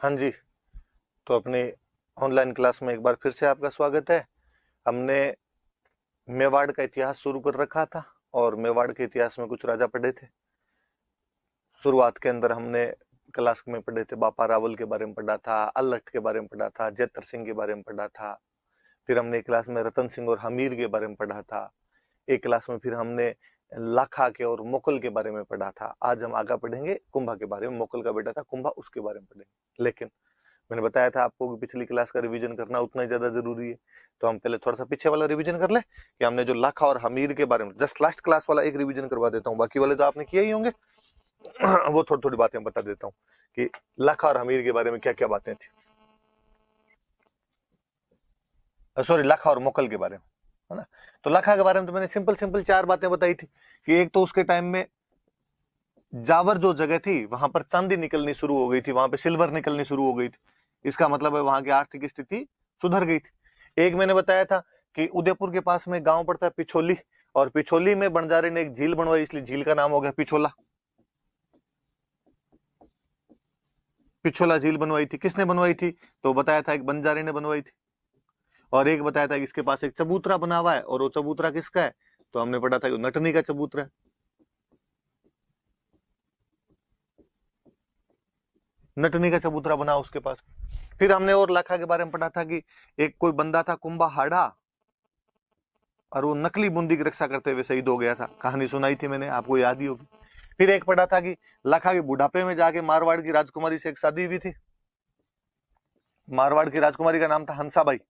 हाँ जी। तो अपनी ऑनलाइन क्लास में एक बार फिर से आपका स्वागत है। हमने मेवाड़ का इतिहास शुरू कर रखा था और मेवाड़ के इतिहास में कुछ राजा पढ़े थे। शुरुआत के अंदर हमने क्लास में पढ़े थे, बापा रावल के बारे में पढ़ा था, अल्लठ के बारे में पढ़ा था, जेतर सिंह के बारे में पढ़ा था। फिर हमने एक क्लास में रतन सिंह और हमीर के बारे में पढ़ा था। एक क्लास में फिर हमने लाखा के और मोकल के बारे में पढ़ा था। आज हम आगे पढ़ेंगे कुंभा के बारे में। मोकल का बेटा था कुंभा, उसके बारे में पढ़ेंगे। लेकिन मैंने बताया था आपको कि पिछली क्लास का रिवीजन करना उतना ही ज्यादा जरूरी है। तो हम पहले थोड़ा सा पीछे वाला रिवीजन कर ले कि हमने जो लाखा और हमीर के बारे में जस्ट लास्ट क्लास वाला एक रिवीजन करवा देता हूँ, बाकी वाले तो आपने किए ही होंगे। वो थोड़ी थोड़ी बातें बता देता हूँ कि लाखा और हमीर के बारे में क्या क्या बातें थी। सॉरी, लाखा और मोकल के बारे में, है ना। तो लाखा के बारे में तो मैंने सिंपल सिंपल चार बातें बताई थी कि एक तो उसके टाइम में जावर जो जगह थी वहां पर चांदी निकलनी शुरू हो गई थी, वहां पे सिल्वर निकलनी शुरू हो गई थी। इसका मतलब है वहां की आर्थिक स्थिति सुधर गई थी। एक मैंने बताया था कि उदयपुर के पास में गांव पड़ता है पिछोली, और पिछोली में बंजारे ने एक झील बनवाई, इसलिए झील का नाम हो गया पिछोला। पिछोला झील बनवाई थी, किसने बनवाई थी? तो बताया था एक बंजारे ने बनवाई थी। और एक बताया था कि इसके पास एक चबूतरा बना हुआ है, और वो चबूतरा किसका है? तो हमने पढ़ा था कि नटनी का चबूतरा है। नटनी का चबूतरा बना उसके पास। फिर हमने और लाखा के बारे में पढ़ा था कि एक कोई बंदा था कुंभा हाड़ा, और वो नकली बूंदी की रक्षा करते हुए शहीद हो गया था। कहानी सुनाई थी मैंने, आपको याद ही होगी। फिर एक पढ़ा था कि लाखा के बुढ़ापे में जाके मारवाड़ की राजकुमारी से एक शादी हुई थी। मारवाड़ की राजकुमारी का नाम था हंसाबाई।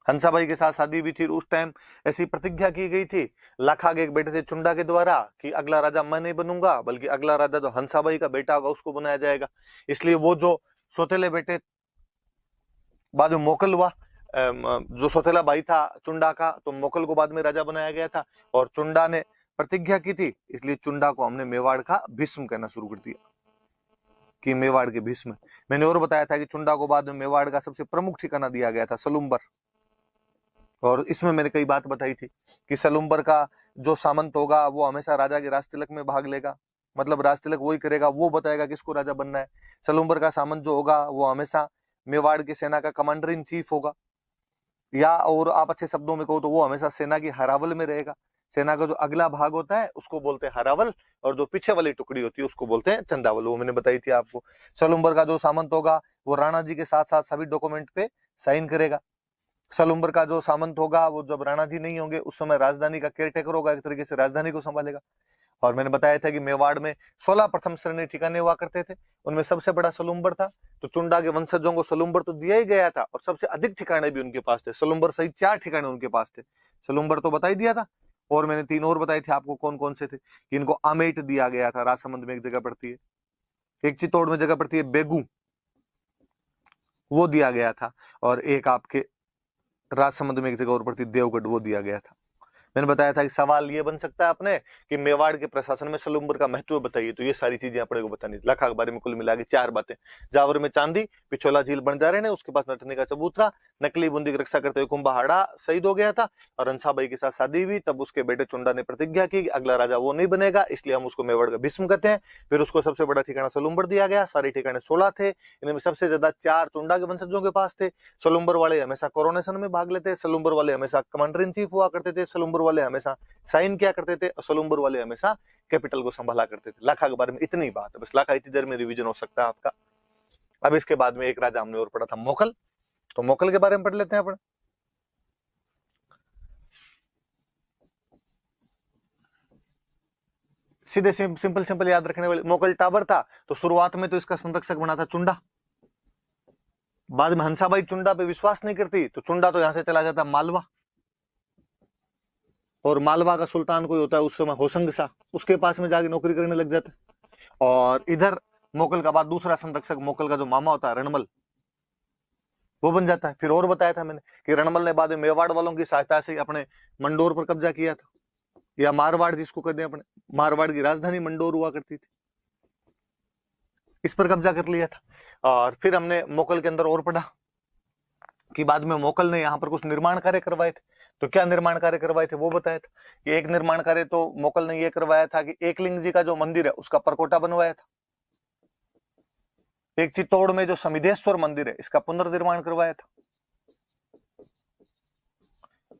हंसाबाई के साथ शादी हुई थी। उस टाइम ऐसी प्रतिज्ञा की गई थी लाखा के एक बेटे थे चुंडा के द्वारा कि अगला राजा मैं नहीं बनूंगा, बल्कि अगला राजा जो हंसाबाई का बेटा होगा उसको बनाया जाएगा। इसलिए वो जो सौतेले बेटे, बाद में मोकल हुआ, जो सौतेला भाई था चुंडा का, तो मोकल को बाद में राजा बनाया गया था। और चुंडा ने प्रतिज्ञा की थी, इसलिए चुंडा को हमने मेवाड़ का भीष्म कहना शुरू कर दिया कि मेवाड़ के भीष्म। मैंने और बताया था कि चुंडा को बाद में मेवाड़ का सबसे प्रमुख ठिकाना दिया गया था सलुम्बर। और इसमें मैंने कई बात बताई थी कि सलुम्बर का जो सामंत होगा वो हमेशा राजा के राज तिलक में भाग लेगा, मतलब राज तिलक वही करेगा, वो बताएगा किसको राजा बनना है। सलुम्बर का सामंत जो होगा वो हमेशा मेवाड़ की सेना का कमांडर इन चीफ होगा, या और आप अच्छे शब्दों में कहो तो वो हमेशा सेना की हरावल में रहेगा। सेना का जो अगला भाग होता है उसको बोलते हैं हरावल, और जो पीछे वाली टुकड़ी होती है उसको बोलते हैं चंदावल। वो मैंने बताई थी आपको। सलुम्बर का जो सामंत होगा वो राणा जी के साथ साथ सभी डॉक्यूमेंट पे साइन करेगा। सलुम्बर का जो सामंत होगा वो जब राणा जी नहीं होंगे उस समय राजधानी का केयर टेकर होगा, एक तरीके से राजधानी को संभालेगा। और मैंने बताया था कि मेवाड़ में 16 प्रथम श्रेणी ठिकाने हुआ करते थे, उनमें सबसे बड़ा सलुम्बर था। तो चुंडा के वंशजों को सलुम्बर तो दिया ही गया था, और सबसे अधिक ठिकाने भी उनके पास थे। सलुम्बर सहित 4 ठिकाने उनके पास थे। सलुम्बर तो बता ही दिया था, और मैंने 3 और बताए थे आपको कौन कौन से थे कि इनको आमेट दिया गया था, राजसमंद में एक जगह पड़ती है, एक चित्तौड़ में जगह पड़ती है बेगू, वो दिया गया था। और एक आपके राजसमंद में एक जगह और पड़ती देवगढ़, वो दिया गया था। मैंने बताया था कि सवाल ये बन सकता है अपने कि मेवाड़ के प्रशासन में सलुम्बर का महत्व बताइए। तो ये सारी चीजें अपने को बतानी। लाखा के बारे में कुल मिला के 4 बातें। जावर में चांदी, पिछोला झील बंजारे ने, उसके पास नटने का चबूतरा, नकली बूंदी की रक्षा करते हुए कुंभहाड़ा शहीद हो गया था, और हंसाबाई के साथ शादी हुई। तब उसके बेटे चुंडा ने प्रतिज्ञा की कि अगला राजा वो नहीं बनेगा, इसलिए हम उसको मेवाड़ का भीष्म कहते हैं। फिर उसको सबसे बड़ा ठिकाना सलुम्बर दिया गया। सारे ठिकाने 16 थे, इनमें सबसे ज्यादा 4 चुंडा के वंशजों के पास थे। सलुम्बर वाले हमेशा कोरोनेशन में भाग लेते, सलुम्बर वाले हमेशा कमांडर इन चीफ हुआ करते थे, सलुम्बर वाले हमेशा साइन क्या करते थे, और सलुम्बर वाले हमेशा कैपिटल को संभाला करते थे। लाखा के बारे में इतनी बात है, बस लाखा इतनी देर में रिवीजन हो सकता है आपका। अब इसके बाद में एक राजा हमने और पढ़ा था मोकल, तो मोकल के बारे में पढ़ लेते हैं अपन। सीधे सिंपल सिंपल याद रखने वाले, मोकल टावर था तो शुरुआत में तो इसका संरक्षक बना था चुंडा। बाद में हंसाबाई चुंडा पे विश्वास नहीं करती तो चुंडा तो यहां से चला जाता मालवा, और मालवा का सुल्तान कोई होता है उस समय होशंग शाह, उसके पास में जाके नौकरी करने लग जाता है। और इधर मोकल का बाद दूसरा संरक्षक मोकल का जो मामा होता है रणमल, वो बन जाता है। फिर और बताया था मैंने कि रणमल ने बाद में मेवाड़ वालों की सहायता से अपने मंडोर पर कब्जा किया था, या मारवाड़ जिसको कहते हैं अपने, मारवाड़ की राजधानी मंडोर हुआ करती थी, इस पर कब्जा कर लिया था। और फिर हमने मोकल के अंदर और पढ़ा कि बाद में मोकल ने यहाँ पर कुछ निर्माण कार्य करवाए थे। तो क्या निर्माण कार्य करवाए थे वो बताया था कि एक निर्माण कार्य तो मोकल ने ये करवाया था कि एकलिंग जी का जो मंदिर है उसका परकोटा बनवाया था। एक चित्तौड़ में जो समिधेश्वर मंदिर है इसका पुनर्निर्माण करवाया था।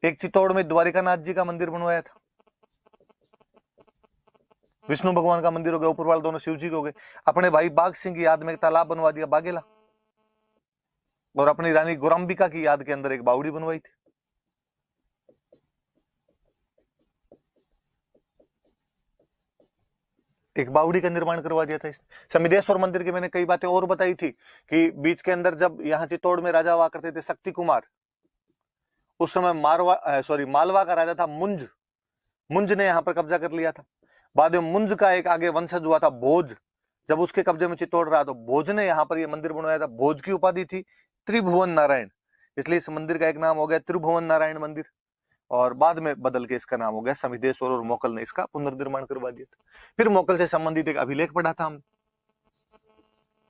एक चित्तौड़ में द्वारिकानाथ जी का मंदिर बनवाया था। विष्णु भगवान का मंदिर हो गया, ऊपर वाले दोनों शिव जी के हो गए। अपने भाई बाघ सिंह की याद में एक तालाब बनवा दिया बागेला, और अपनी रानी गुराम्बिका की याद के अंदर एक बावड़ी बनवाई थी। एक बावड़ी का निर्माण करवा दिया था इस समिधेश्वर मंदिर की। मैंने कई बातें और बताई थी कि बीच के अंदर जब यहाँ चित्तौड़ में राजा हुआ करते थे शक्ति कुमार, उस समय मालवा का राजा था मुंज। मुंज ने यहाँ पर कब्जा कर लिया था। बाद में मुंज का एक आगे वंशज हुआ था भोज, जब उसके कब्जे में चित्तौड़ रहा तो भोज ने यहाँ पर ये मंदिर बनवाया था। भोज की उपाधि थी त्रिभुवन नारायण, इसलिए इस मंदिर का एक नाम हो गया त्रिभुवन नारायण मंदिर, और बाद में बदल के इसका नाम हो गया समिधेश्वर, और मोकल ने इसका पुनर्निर्माण करवा दिया था। फिर मोकल से संबंधित एक अभिलेख पढ़ा था हम,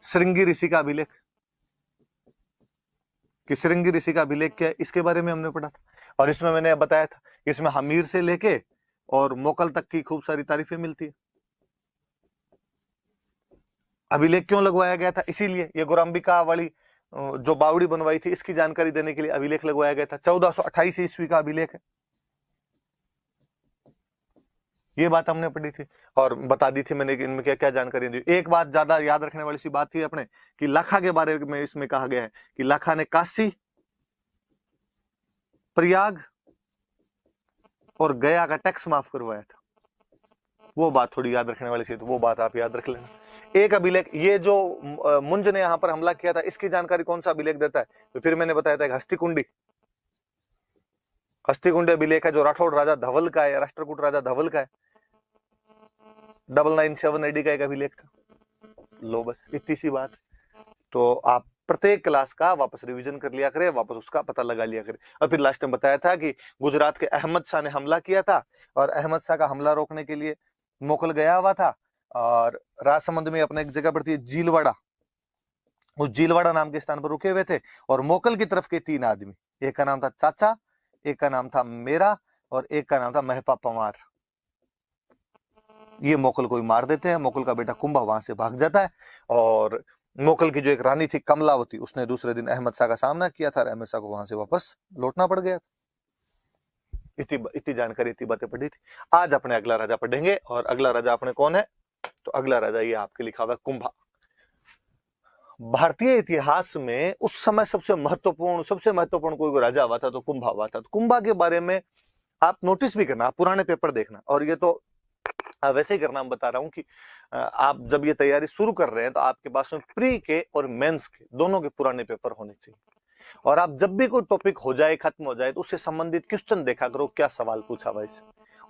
श्रृंगी ऋषि का अभिलेख, कि श्रृंगी ऋषि का अभिलेख क्या है इसके बारे में हमने पढ़ा था। और इसमें मैंने बताया था कि इसमें हमीर से लेके और मोकल तक की खूब सारी तारीफें मिलती है। अभिलेख क्यों लगवाया गया था? इसीलिए ये गुराम्बिका वाली जो बावड़ी बनवाई थी इसकी जानकारी देने के लिए अभिलेख लगवाया गया था। 1428 ईस्वी का अभिलेख है, ये बात हमने पढ़ी थी और बता दी थी मैंने कि इनमें क्या क्या जानकारी दी। एक बात ज्यादा याद रखने वाली सी बात थी अपने कि लाखा के बारे में इसमें कहा गया है कि लाखा ने काशी, प्रयाग और गया का टैक्स माफ करवाया था। वो बात थोड़ी याद रखने वाली थी, तो वो बात आप याद रख लेना। एक अभिलेख, ये जो मुंज ने यहां पर हमला किया था इसकी जानकारी कौन सा अभिलेख देता है? तो फिर मैंने बताया था हस्तिकुंडी, हस्तिकुंडी अभिलेख है जो राठौड़ राजा धवल का है, राष्ट्रकूट राजा धवल का है। 997 AD का एक अभिलेख था। लो बस इतनी सी बात। तो आप प्रत्येक क्लास का वापस रिवीजन कर लिया करें, वापस उसका पता लगा लिया करें। और फिर लास्ट में बताया था कि गुजरात के अहमद शाह ने हमला किया था, और अहमद शाह का हमला रोकने के लिए मोकल गया हुआ था, और राजसमंद में अपने एक जगह पड़ती है जीलवाड़ा, उस जीलवाड़ा नाम के स्थान पर रुके हुए थे। और मोकल की तरफ के 3 आदमी, एक का नाम था चाचा, एक का नाम था मेरा, और एक का नाम था महपा पवार। ये मोकल को मार देते हैं। मोकल का बेटा कुंभा वहां से भाग जाता है, और मोकल की जो एक रानी थी कमलावती, उसने दूसरे दिन अहमद शाह का सामना किया था, और अहमद शाह को वहां से वापस लौटना पड़ गया। इतनी जानकारी, इतनी बातें पढ़ी थी। आज अपने अगला राजा पढ़ेंगे, और अगला राजा अपने कौन है? तो अगला राजा ये आपके लिखा हुआ कुंभा। भारतीय इतिहास में उस समय सबसे महत्वपूर्ण कोई राजा हुआ था तो कुंभा हुआ था। तो कुंभा के बारे में आप नोटिस भी करना, आप पुराने पेपर देखना, और ये तो वैसे ही करना। मैं बता रहा हूं कि आप जब ये तैयारी शुरू कर रहे हैं तो आपके पास में प्री के और मेंस के दोनों के पुराने पेपर होने चाहिए। और आप जब भी कोई टॉपिक हो जाए, खत्म हो जाए, तो उससे संबंधित क्वेश्चन देखा करो, क्या सवाल पूछा हुआ इससे।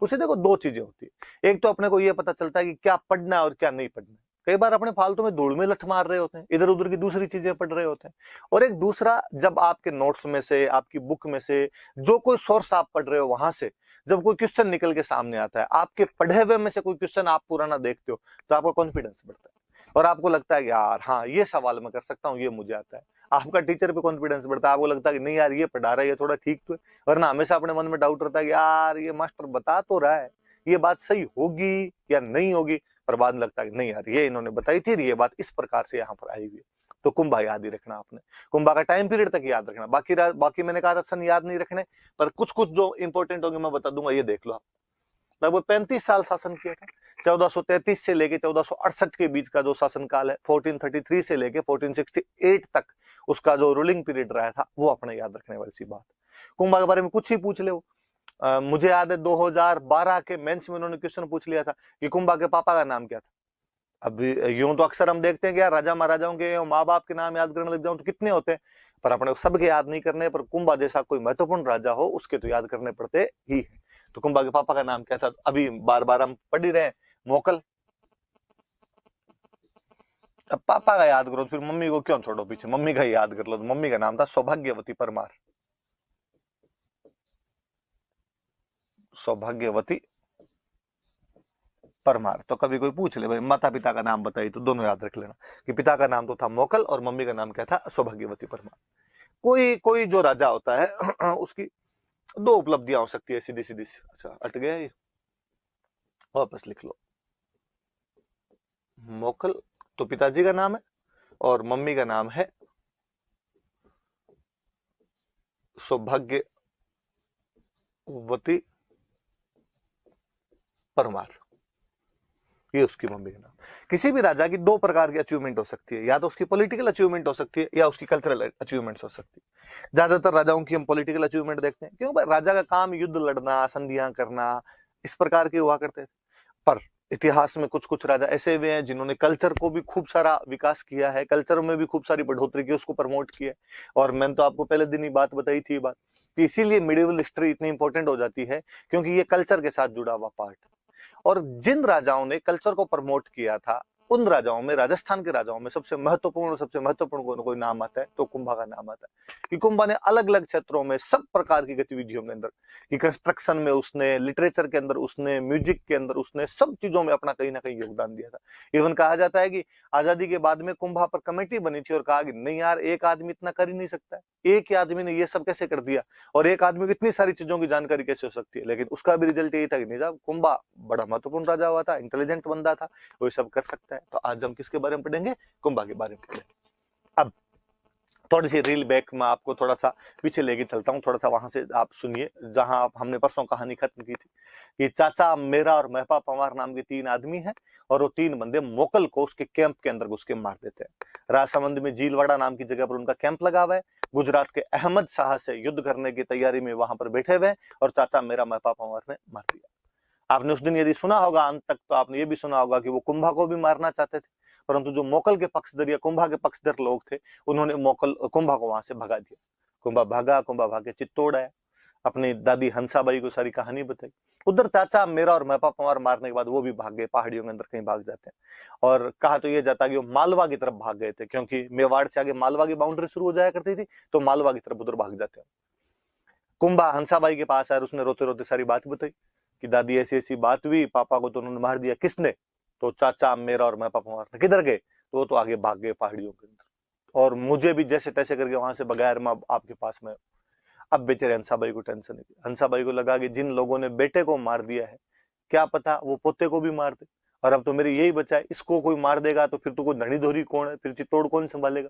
उसे देखो, 2 चीजें होती है। एक तो अपने को यह पता चलता है कि क्या पढ़ना है और क्या नहीं पढ़ना है। कई बार अपने फालतू में धूल में लठ मार रहे होते हैं, इधर उधर की दूसरी चीजें पढ़ रहे होते हैं। और एक दूसरा, जब आपके नोट्स में से, आपकी बुक में से, जो कोई सोर्स आप पढ़ रहे हो वहां से जब कोई क्वेश्चन निकल के सामने आता है, आपके पढ़े हुए में से कोई क्वेश्चन आप पुराना देखते हो, तो आपका कॉन्फिडेंस बढ़ता है, और आपको लगता है यार हाँ ये सवाल मैं कर सकता हूँ, ये मुझे आता है। आपका टीचर पे कॉन्फिडेंस बढ़ता है, आपको लगता है कि नहीं यार ये पढ़ा रहा है, ये थोड़ा ठीक तो है। वरना हमेशा अपने मन में डाउट रहता है कि यार ये मास्टर बता तो रहा है, ये बात सही होगी या नहीं होगी, पर बाद में लगता है कि नहीं यार ये इन्होंने बताई थी, ये बात इस प्रकार से यहाँ पर आई हुई। तो कुंभा याद ही रखना आपने, कुंभा का टाइम पीरियड तक याद रखना। बाकी मैंने कहा था सन याद नहीं रखने, पर कुछ कुछ जो इंपॉर्टेंट होंगे मैं बता दूंगा, ये देख लो आप। लगभग 35 साल शासन किया था। 1433 से लेके 1468 के बीच का जो शासनकाल है, 1433 से लेके 1468 तक उसका जो रूलिंग पीरियड रहा था, वो अपने याद रखने वाली सी बात। कुंभा के बारे में कुछ ही पूछ ले। मुझे याद है 2012 के मेंस में उन्होंने क्वेश्चन पूछ लिया था कि कुंभा के पापा का नाम क्या था। अभी यूं तो अक्सर हम देखते हैं कि यार राजा महाराजाओं के माँ बाप के नाम याद करने लग जाऊं तो कितने होते हैं, पर अपने सबके याद नहीं करने, पर कुंभा जैसा कोई महत्वपूर्ण राजा हो उसके तो याद करने पड़ते ही है। तो कुंभा के पापा का नाम क्या था? अभी बार बार हम पढ़ ही रहे हैं, मोकल। अब पापा का याद करो, फिर मम्मी को क्यों छोड़ो पीछे, मम्मी का याद कर लो। तो मम्मी का नाम था सौभाग्यवती परमार। सौभाग्यवती परमार। तो कभी कोई पूछ ले भाई माता पिता का नाम बताइए, तो दोनों याद रख लेना कि पिता का नाम तो था मोकल और मम्मी का नाम क्या था? सौभाग्यवती परमार। कोई कोई जो राजा होता है उसकी 2 उपलब्धियां हो सकती है सीधी सीधी। अच्छा अट गया ये, वापस लिख लो। मोकल तो पिताजी का नाम है, और मम्मी का नाम है सौभाग्यवती परमार। ये उसकी मम्मी का नाम। किसी भी राजा की दो प्रकार की अचीवमेंट हो सकती है, या तो उसकी पॉलिटिकल अचीवमेंट हो सकती है या उसकी कल्चरल अचीवमेंट्स हो सकती है। ज्यादातर राजाओं की हम पॉलिटिकल अचीवमेंट देखते हैं, क्यों भाई राजा का काम युद्ध लड़ना, संधियां करना, इस प्रकार के हुआ करते थे। पर इतिहास में कुछ कुछ राजा ऐसे हुए हैं जिन्होंने कल्चर को भी खूब सारा विकास किया है, कल्चर में भी खूब सारी बढ़ोतरी की, उसको प्रमोट किया। और मैंने तो आपको पहले दिन ही बात बताई थी, बात कि इसीलिए मिडिवल हिस्ट्री इतनी इंपॉर्टेंट हो जाती है, क्योंकि ये कल्चर के साथ जुड़ा हुआ पार्ट। और जिन राजाओं ने कल्चर को प्रमोट किया था, उन राजाओं में, राजस्थान के राजाओं में सबसे महत्वपूर्ण कोई नाम आता है तो कुंभा का नाम आता है। कि कुंभा ने अलग अलग क्षेत्रों में, सब प्रकार की गतिविधियों के अंदर, कि कंस्ट्रक्शन में उसने, लिटरेचर के अंदर उसने, म्यूजिक के अंदर उसने, सब चीजों में अपना कहीं ना कहीं योगदान दिया था। इवन कहा जाता है कि आजादी के बाद में कुंभा पर कमेटी बनी थी और कहा कि नहीं यार, एक आदमी इतना कर ही नहीं सकता है, एक ही आदमी ने ये सब कैसे कर दिया, और एक आदमी को इतनी सारी चीजों की जानकारी कैसे हो सकती है। लेकिन उसका भी रिजल्ट यही था कि नहीं साहब, कुंभा बड़ा महत्वपूर्ण राजा हुआ था, इंटेलिजेंट बंदा था, वो सब कर सकता है। तो आज हम किसके बारे में पढ़ेंगे? कुंभा के बारे में पढ़ेंगे। अब थोड़ी सी रील बैक में आपको थोड़ा सा पीछे लेके चलता हूँ, थोड़ा सा वहां से आप सुनिए जहां हमने परसों कहानी खत्म की थी। कि चाचा मेरा और महपा पंवार नाम के तीन आदमी हैं, और वो तीन बंदे मोकल को उसके कैंप के अंदर घुस के मार देते हैं। राजसमंद में झीलवाड़ा नाम की जगह पर उनका कैंप लगा हुआ है। गुजरात के अहमद शाह से युद्ध करने की तैयारी में वहां पर बैठे हुए, और चाचा मेरा महपा पंवार ने मार दिया। आपने उस दिन यदि सुना होगा अंत तक, तो आपने ये भी सुना होगा कि वो कुंभा को भी मारना चाहते थे, परंतु जो मोकल के पक्षधर या कुंभा के पक्षधर लोग थे, उन्होंने कुंभा को वहां से भगा दिया। कुंभा भागा, कुंभा भागे चित्तौड़ आया, अपनी दादी हंसाबाई को सारी कहानी बताई। उधर चाचा मेरा और महपा पंवार मारने के बाद वो भी भाग गए, पहाड़ियों के अंदर कहीं भाग जाते हैं। और कहा तो ये जाता कि वो मालवा की तरफ भाग गए थे, क्योंकि मेवाड़ से आगे मालवा की बाउंड्री शुरू हो जाया करती थी, तो मालवा की तरफ उधर भाग जाते हैं। कुंभा हंसाबाई के पास आया, उसने रोते रोते सारी बात बताई कि दादी ऐसी ऐसी बात हुई, पापा को तो उन्होंने मार दिया। किसने? तो चाचा मेरा और महपा पंवार ने। किधर गए? तो वो तो आगे भाग गए पहाड़ियों के अंदर, और मुझे भी जैसे तैसे करके वहां से बगैर मैं आपके पास में। अब बेचारे हंसाबाई को टेंशन है। हंसाबाई को लगा कि जिन लोगों ने बेटे को मार दिया है, क्या पता वो पोते को भी मार दे, और अब तो मेरी यही बचा है, इसको कोई मार देगा तो फिर तो कोई धनी धोरी कौन है, फिर चित्तौड़ कौन संभालेगा,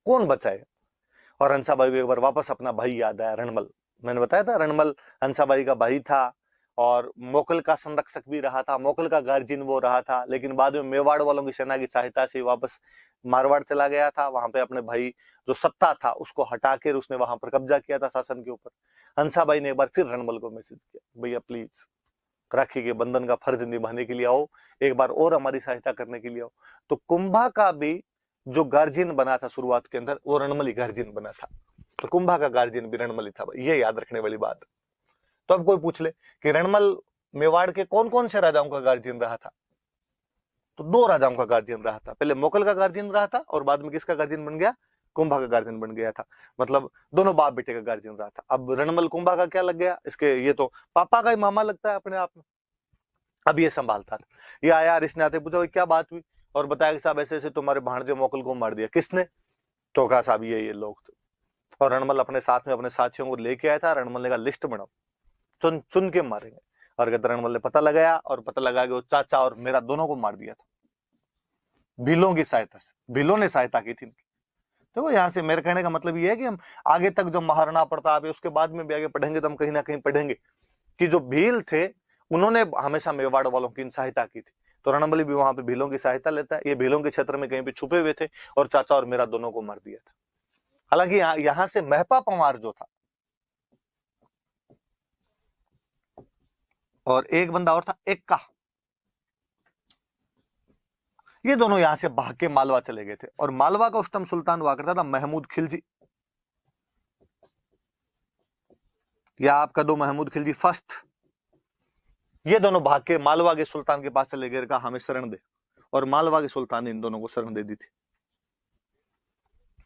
कौन बचाएगा। और हंसाबाई को एक बार वापस अपना भाई याद आया, रणमल। मैंने बताया था रणमल हंसाबाई का भाई था, और मोकल का संरक्षक भी रहा था, मोकल का गार्जियन वो रहा था, लेकिन बाद में मेवाड़ वालों की सेना की सहायता से वापस मारवाड़ चला गया था। वहां पे अपने भाई जो सत्ता था उसको हटा कर उसने वहां पर कब्जा किया था शासन के ऊपर। हंसाबाई ने एक बार फिर रणमल को मैसेज किया, भैया प्लीज राखी के बंधन का फर्ज निभाने के लिए आओ, एक बार और हमारी सहायता करने के लिए आओ। तो कुंभा का भी जो गार्जियन बना था शुरुआत के अंदर, वो रणमली गार्जियन बना था। तो कुंभा का गार्जियन भी रणमली था, ये याद रखने वाली बात। तो अब कोई पूछ ले कि रणमल मेवाड़ के कौन कौन से राजाओं का गार्जियन रहा था, तो दो राजाओं का गार्जियन रहा था। पहले मोकल का गार्जियन रहा था, और बाद में किसका गार्जियन बन गया? कुंभा का गार्जियन बन गया था। मतलब दोनों बाप बेटे का गार्जियन रहा था। अब रणमल कुंभा का क्या लग गया इसके, ये तो पापा का ही मामा लगता है अपने आप में। अब ये संभालता था। ये आया यार, इसने आते पूछा क्या बात हुई, और बताया कि साहब ऐसे ऐसे तुम्हारे भाणजे मोकल को मार दिया। किसने? तो कहा साहब ये लोग थे। और रणमल अपने साथ में अपने साथियों को लेके आया था। रणमल ने कहा लिस्ट बनाओ, चुन चुन के मारेंगे। और कहते रणमल ने पता लगाया, और पता लगा कि वो चाचा और मेरा दोनों को मार दिया था, भीलों की सहायता से। भीलों ने सहायता की थी। तो यहाँ से मेरे कहने का मतलब ये है कि हम आगे तक जो महाराणा प्रताप है उसके बाद में भी आगे पढ़ेंगे, तो हम कहीं ना कहीं पढ़ेंगे कि जो भील थे उन्होंने हमेशा मेवाड़ वालों की सहायता की थी। तो रणबली भी वहां पे भीलों की सहायता लेता है। ये भीलों के क्षेत्र में कहीं पे छुपे हुए थे, और चाचा और मेरा दोनों को मार दिया था। हालांकि यहां से महपा पंवार जो था, और एक बंदा और था एक्का, ये दोनों यहां से भाग के मालवा चले गए थे। और मालवा का उस टाइम सुल्तान हुआ करता था महमूद खिलजी, या आपका दो महमूद खिलजी फर्स्ट। ये दोनों भाग के मालवा के सुल्तान के पास चले गए, कहा हमें शरण दे, और मालवा के सुल्तान ने इन दोनों को शरण दे दी थी।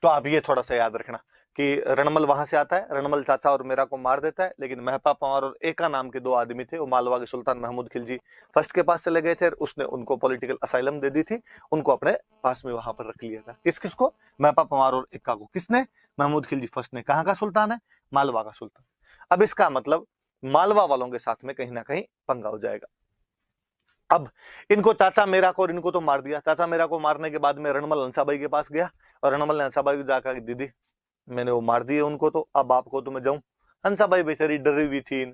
तो आप ये थोड़ा सा याद रखना कि रणमल वहां से आता है, रणमल चाचा और मेरा को मार देता है, लेकिन महपा पंवार और एका नाम के दो आदमी थे, वो मालवा के सुल्तान महमूद खिलजी फर्स्ट के पास चले गए थे, उसने उनको पॉलिटिकल असाइलम दे दी थी, उनको अपने पास में वहां पर रख लिया था। किसको? महपा पंवार और एका को। किसने? महमूद खिलजी फर्स्ट ने। कहाँ का सुल्तान है? मालवा का सुल्तान। अब इसका मतलब मालवा वालों के साथ में कहीं ना कहीं पंगा हो जाएगा। अब इनको चाचा मेरा को और इनको तो मार दिया। चाचा मेरा को मारने के बाद में रणमल हंसाबाई के पास गया और रणमल ने हंसाबाई को जाकर, दीदी मैंने वो मार दिए उनको, तो अब आपको तो मैं जाऊं। हंसाबाई बेचारी डरी हुई थी।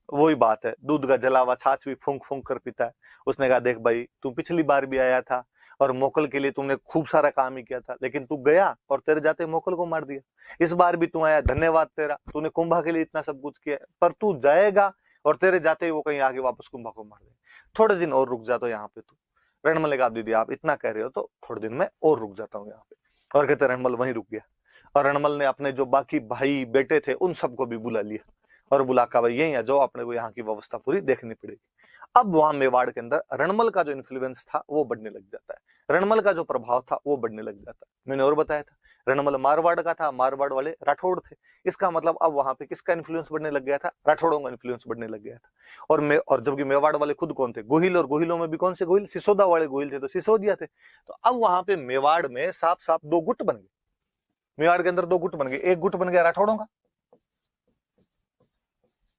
वही बात है, दूध का जला हुआ छाछ भी फूंक फूंक कर पीता है। उसने कहा देख भाई, तू पिछली बार भी आया था और मोकल के लिए तुमने खूब सारा काम ही किया था, लेकिन तू गया और तेरे जाते मोकल को मार दिया। इस बार भी तू आया, धन्यवाद तेरा, तूने कुंभा के लिए इतना सब कुछ किया, पर तू जाएगा और तेरे जाते ही वो कहीं आगे वापस कुंभा को मार दे। थोड़े दिन और रुक जा तो यहाँ पे तू। रणमल ने कहा दीदी आप इतना कह रहे हो तो थोड़े दिन में और रुक जाता हूँ यहाँ पे। और कहते रणमल वहीं रुक गया और रणमल ने अपने जो बाकी भाई बेटे थे उन सबको भी बुला लिया और बुला कर भाई यही है जो अपने को यहाँ की व्यवस्था पूरी देखनी पड़ेगी। अब वहां मेवाड़ के अंदर रणमल का जो इन्फ्लुएंस था वो बढ़ने लग जाता है, रणमल का जो प्रभाव था वो बढ़ने लग जाता है। मैंने और बताया था रणमल मारवाड़ का था, मारवाड़ वाले राठौड़ थे। इसका मतलब अब वहां पे किसका इन्फ्लुएंस बढ़ने लग गया था? राठौड़ों का इन्फ्लुएंस बढ़ने लग गया था। और जबकि मेवाड़ वाले खुद कौन थे? गोहिल, और गोहिलों में भी कौन से गोहिल? सिसोदा वाले गोहिल थे, तो सिसोदिया थे। तो अब वहां पे मेवाड़ में साफ साफ दो गुट बन गए। मेवाड़ के अंदर दो गुट बन गए, एक गुट बन गया राठौड़ों का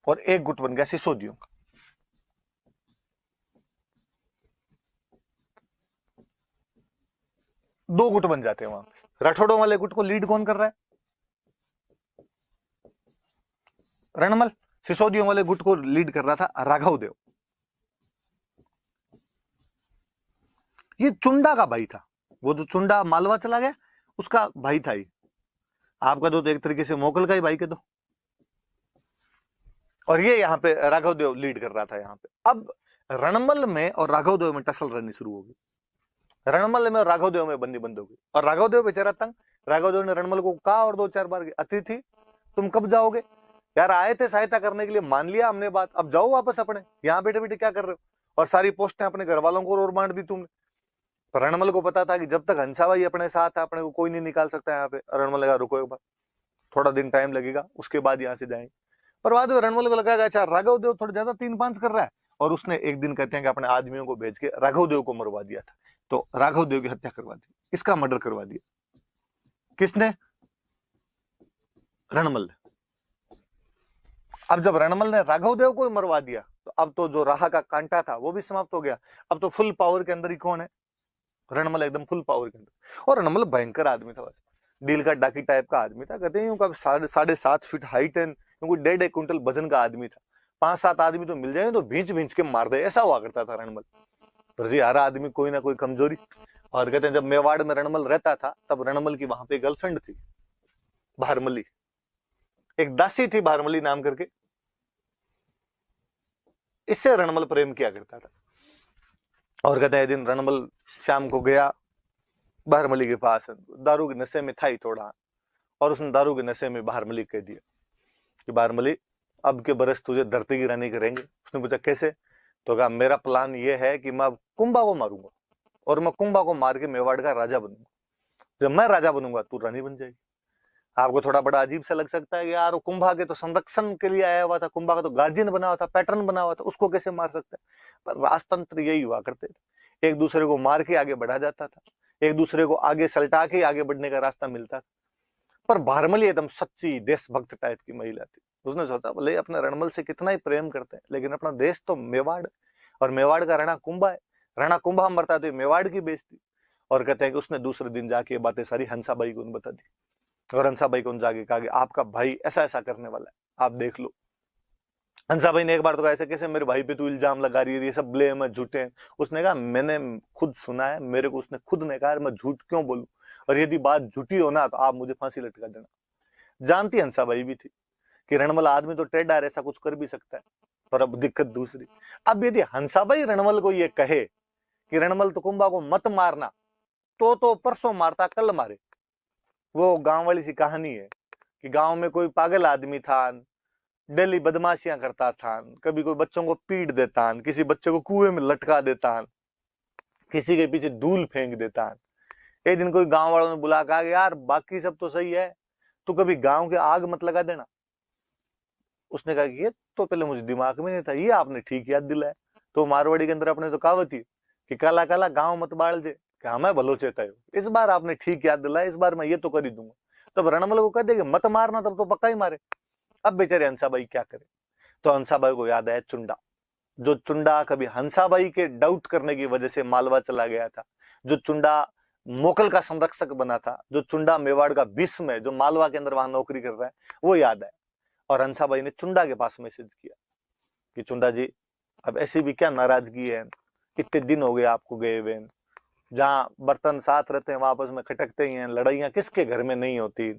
और एक गुट बन गया सिसोदियों का। दो गुट बन जाते हैं वहां पे। राठौड़ों वाले गुट को लीड कौन कर रहा है? रणमल। सिसोदियों वाले गुट को लीड कर रहा था राघव देव। ये चुंडा का भाई था, वो जो चुंडा मालवा चला गया उसका भाई था ये। आपका तो एक तरीके से मोकल का ही भाई के दो। और ये यहाँ पे राघव देव लीड कर रहा था यहाँ पे। अब रणमल में और राघव देव में टसल रहनी शुरू होगी। रणमल में और राघव देव में बंदी बंद होगी और राघव देव बेचारा तंग। राघव देव ने रणमल को कहा और दो चार बार, अतिथि तुम कब जाओगे? यार आए थे सहायता करने के लिए, मान लिया हमने बात, अब जाओ वापस अपने, यहाँ बैठे बैठे क्या कर रहे हो? और सारी पोस्टें अपने घर वालों को और बांट दी तुमने। पर रणमल को पता था कि जब तक हंसाबाई अपने साथ है अपने को कोई नहीं निकाल सकता यहाँ पे। रणमल लगा रुको एक बार, थोड़ा दिन टाइम लगेगा, उसके बाद यहाँ से जाएंगे। पर बाद में रणमल को लगा अच्छा राघव देव थोड़ा ज्यादा तीन पांच कर रहा है, और उसने एक दिन कहते हैं कि अपने आदमियों को भेज के राघव देव को मरवा दिया था। तो राघव देव की हत्या करवा दी, इसका मर्डर करवा दिया। किसने? रणमल ने। अब जब रणमल ने राघव देव को मरवा दिया तो अब तो जो राह का कांटा था वो भी समाप्त हो गया। अब तो फुल पावर के अंदर ही कौन है? रणमल एकदम फुल पावर के अंदर। और रणमल भयंकर आदमी था, डील का डाकी टाइप का आदमी था। कहते हैं साढ़े 7 फीट हाइट है, क्योंकि 1.5 क्विंटल वजन का आदमी था। 5-7 आदमी तो मिल जाए तो भींच भींच के मार दे, ऐसा हुआ करता था रणमल। पर जी हर आदमी कोई ना कोई कमजोरी। और कहते हैं जब मेवाड़ में रणमल रहता था तब रणमल की वहां पे गर्लफ्रेंड थी, भारमली। एक दासी थी भारमली नाम करके, इससे रणमल प्रेम किया करता था। और कहते हैं दिन रणमल शाम को गया भारमली के पास, दारू के नशे में था ही थोड़ा, और उसने दारू के नशे में भारमली कह दिया कि भारमली अब के बरस तुझे धरती की रानी करेंगे। उसने पूछा कैसे? तो कहा मेरा प्लान ये है कि मैं कुंभा को मारूंगा और मैं कुंभा को मार के मेवाड़ का राजा बनूंगा। जब मैं राजा बनूंगा तू रानी बन जाएगी। आपको थोड़ा बड़ा अजीब सा लग सकता है कि यार कुंभा के तो संरक्षण के लिए आया हुआ था, कुंभा का तो गार्जियन बना हुआ था, पैटर्न बना हुआ था, उसको कैसे मार सकता है? पर राजतंत्र यही हुआ करते थे, एक दूसरे को मार के आगे बढ़ा जाता था, एक दूसरे को आगे सलटा के आगे बढ़ने का रास्ता मिलता था। पर भारमली एकदम सच्ची देशभक्त टाइप की महिला थी। उसने सोचा भले अपने रणमल से कितना ही प्रेम करते हैं लेकिन अपना देश तो मेवाड़, और मेवाड़ का राणा कुंभा है। राणा कुंभा मरता तो मेवाड़ की बेइज्जती। और कहते हैं कि उसने दूसरे दिन जाके बातें सारी हंसाबाई को बता दी, और हंसाबाई को जाके कहा कि आपका भाई ऐसा ऐसा करने वाला है, आप देख लो। हंसाबाई ने एक बार तो कहा ऐसे कैसे मेरे भाई पे तू इल्जाम लगा रही है, ये सब ब्लेम है, झूठे हैं। उसने कहा मैंने खुद सुना है, मेरे को उसने खुद ने कहा मैं झूठ क्यों बोलूं, और यदि बात झूठी हो ना तो आप मुझे फांसी लटका देना। जानती हंसाबाई भी थी कि रणमल आदमी तो टेढ़ा है, ऐसा कुछ कर भी सकता है। पर अब दिक्कत दूसरी, अब यदि हंसाबाई रणमल को ये कहे कि रणमल तो कुंभा को मत मारना, तो परसों मारता कल मारे। वो गांव वाली सी कहानी है कि गांव में कोई पागल आदमी था, डेली बदमाशियां करता था, कभी कोई बच्चों को पीट देता, किसी बच्चे को कुएं में लटका देता, किसी के पीछे धूल फेंक देता। एक दिन कोई गांव वालों ने बुला कहा कि यार बाकी सब तो सही है, तू कभी गांव के आग मत लगा देना। उसने कहा कि ये तो पहले मुझे दिमाग में नहीं था, ये आपने ठीक याद दिलाया। तो मारवाड़ी के अंदर अपने तो कहावत थी कि काला काला गांव मत बाल जे, क्या मैं भलो चेता हूँ। इस बार आपने ठीक याद दिलाया, इस बार मैं ये तो कर ही दूंगा। तब रणमल को कह दे मत मारना, तब तो पक्का ही मारे। अब बेचारे हंसाबाई क्या करे? तो हंसाबाई को याद आया चुंडा। जो चुंडा कभी हंसाबाई के डाउट करने की वजह से मालवा चला गया था, जो चुंडा मोकल का संरक्षक बना था, जो चुंडा मेवाड़ का भीष्म है, जो मालवा के अंदर वहां नौकरी कर रहा है, वो याद है। और हंसाबाई ने चुंडा के पास मैसेज किया कि चुंडा जी, अब ऐसी भी क्या नाराजगी है, कितने दिन हो गए आपको गए हुए, जहां बर्तन साथ रहते हैं वहां आपस में खटकते ही हैं, लड़ाइयां किसके घर में नहीं होती।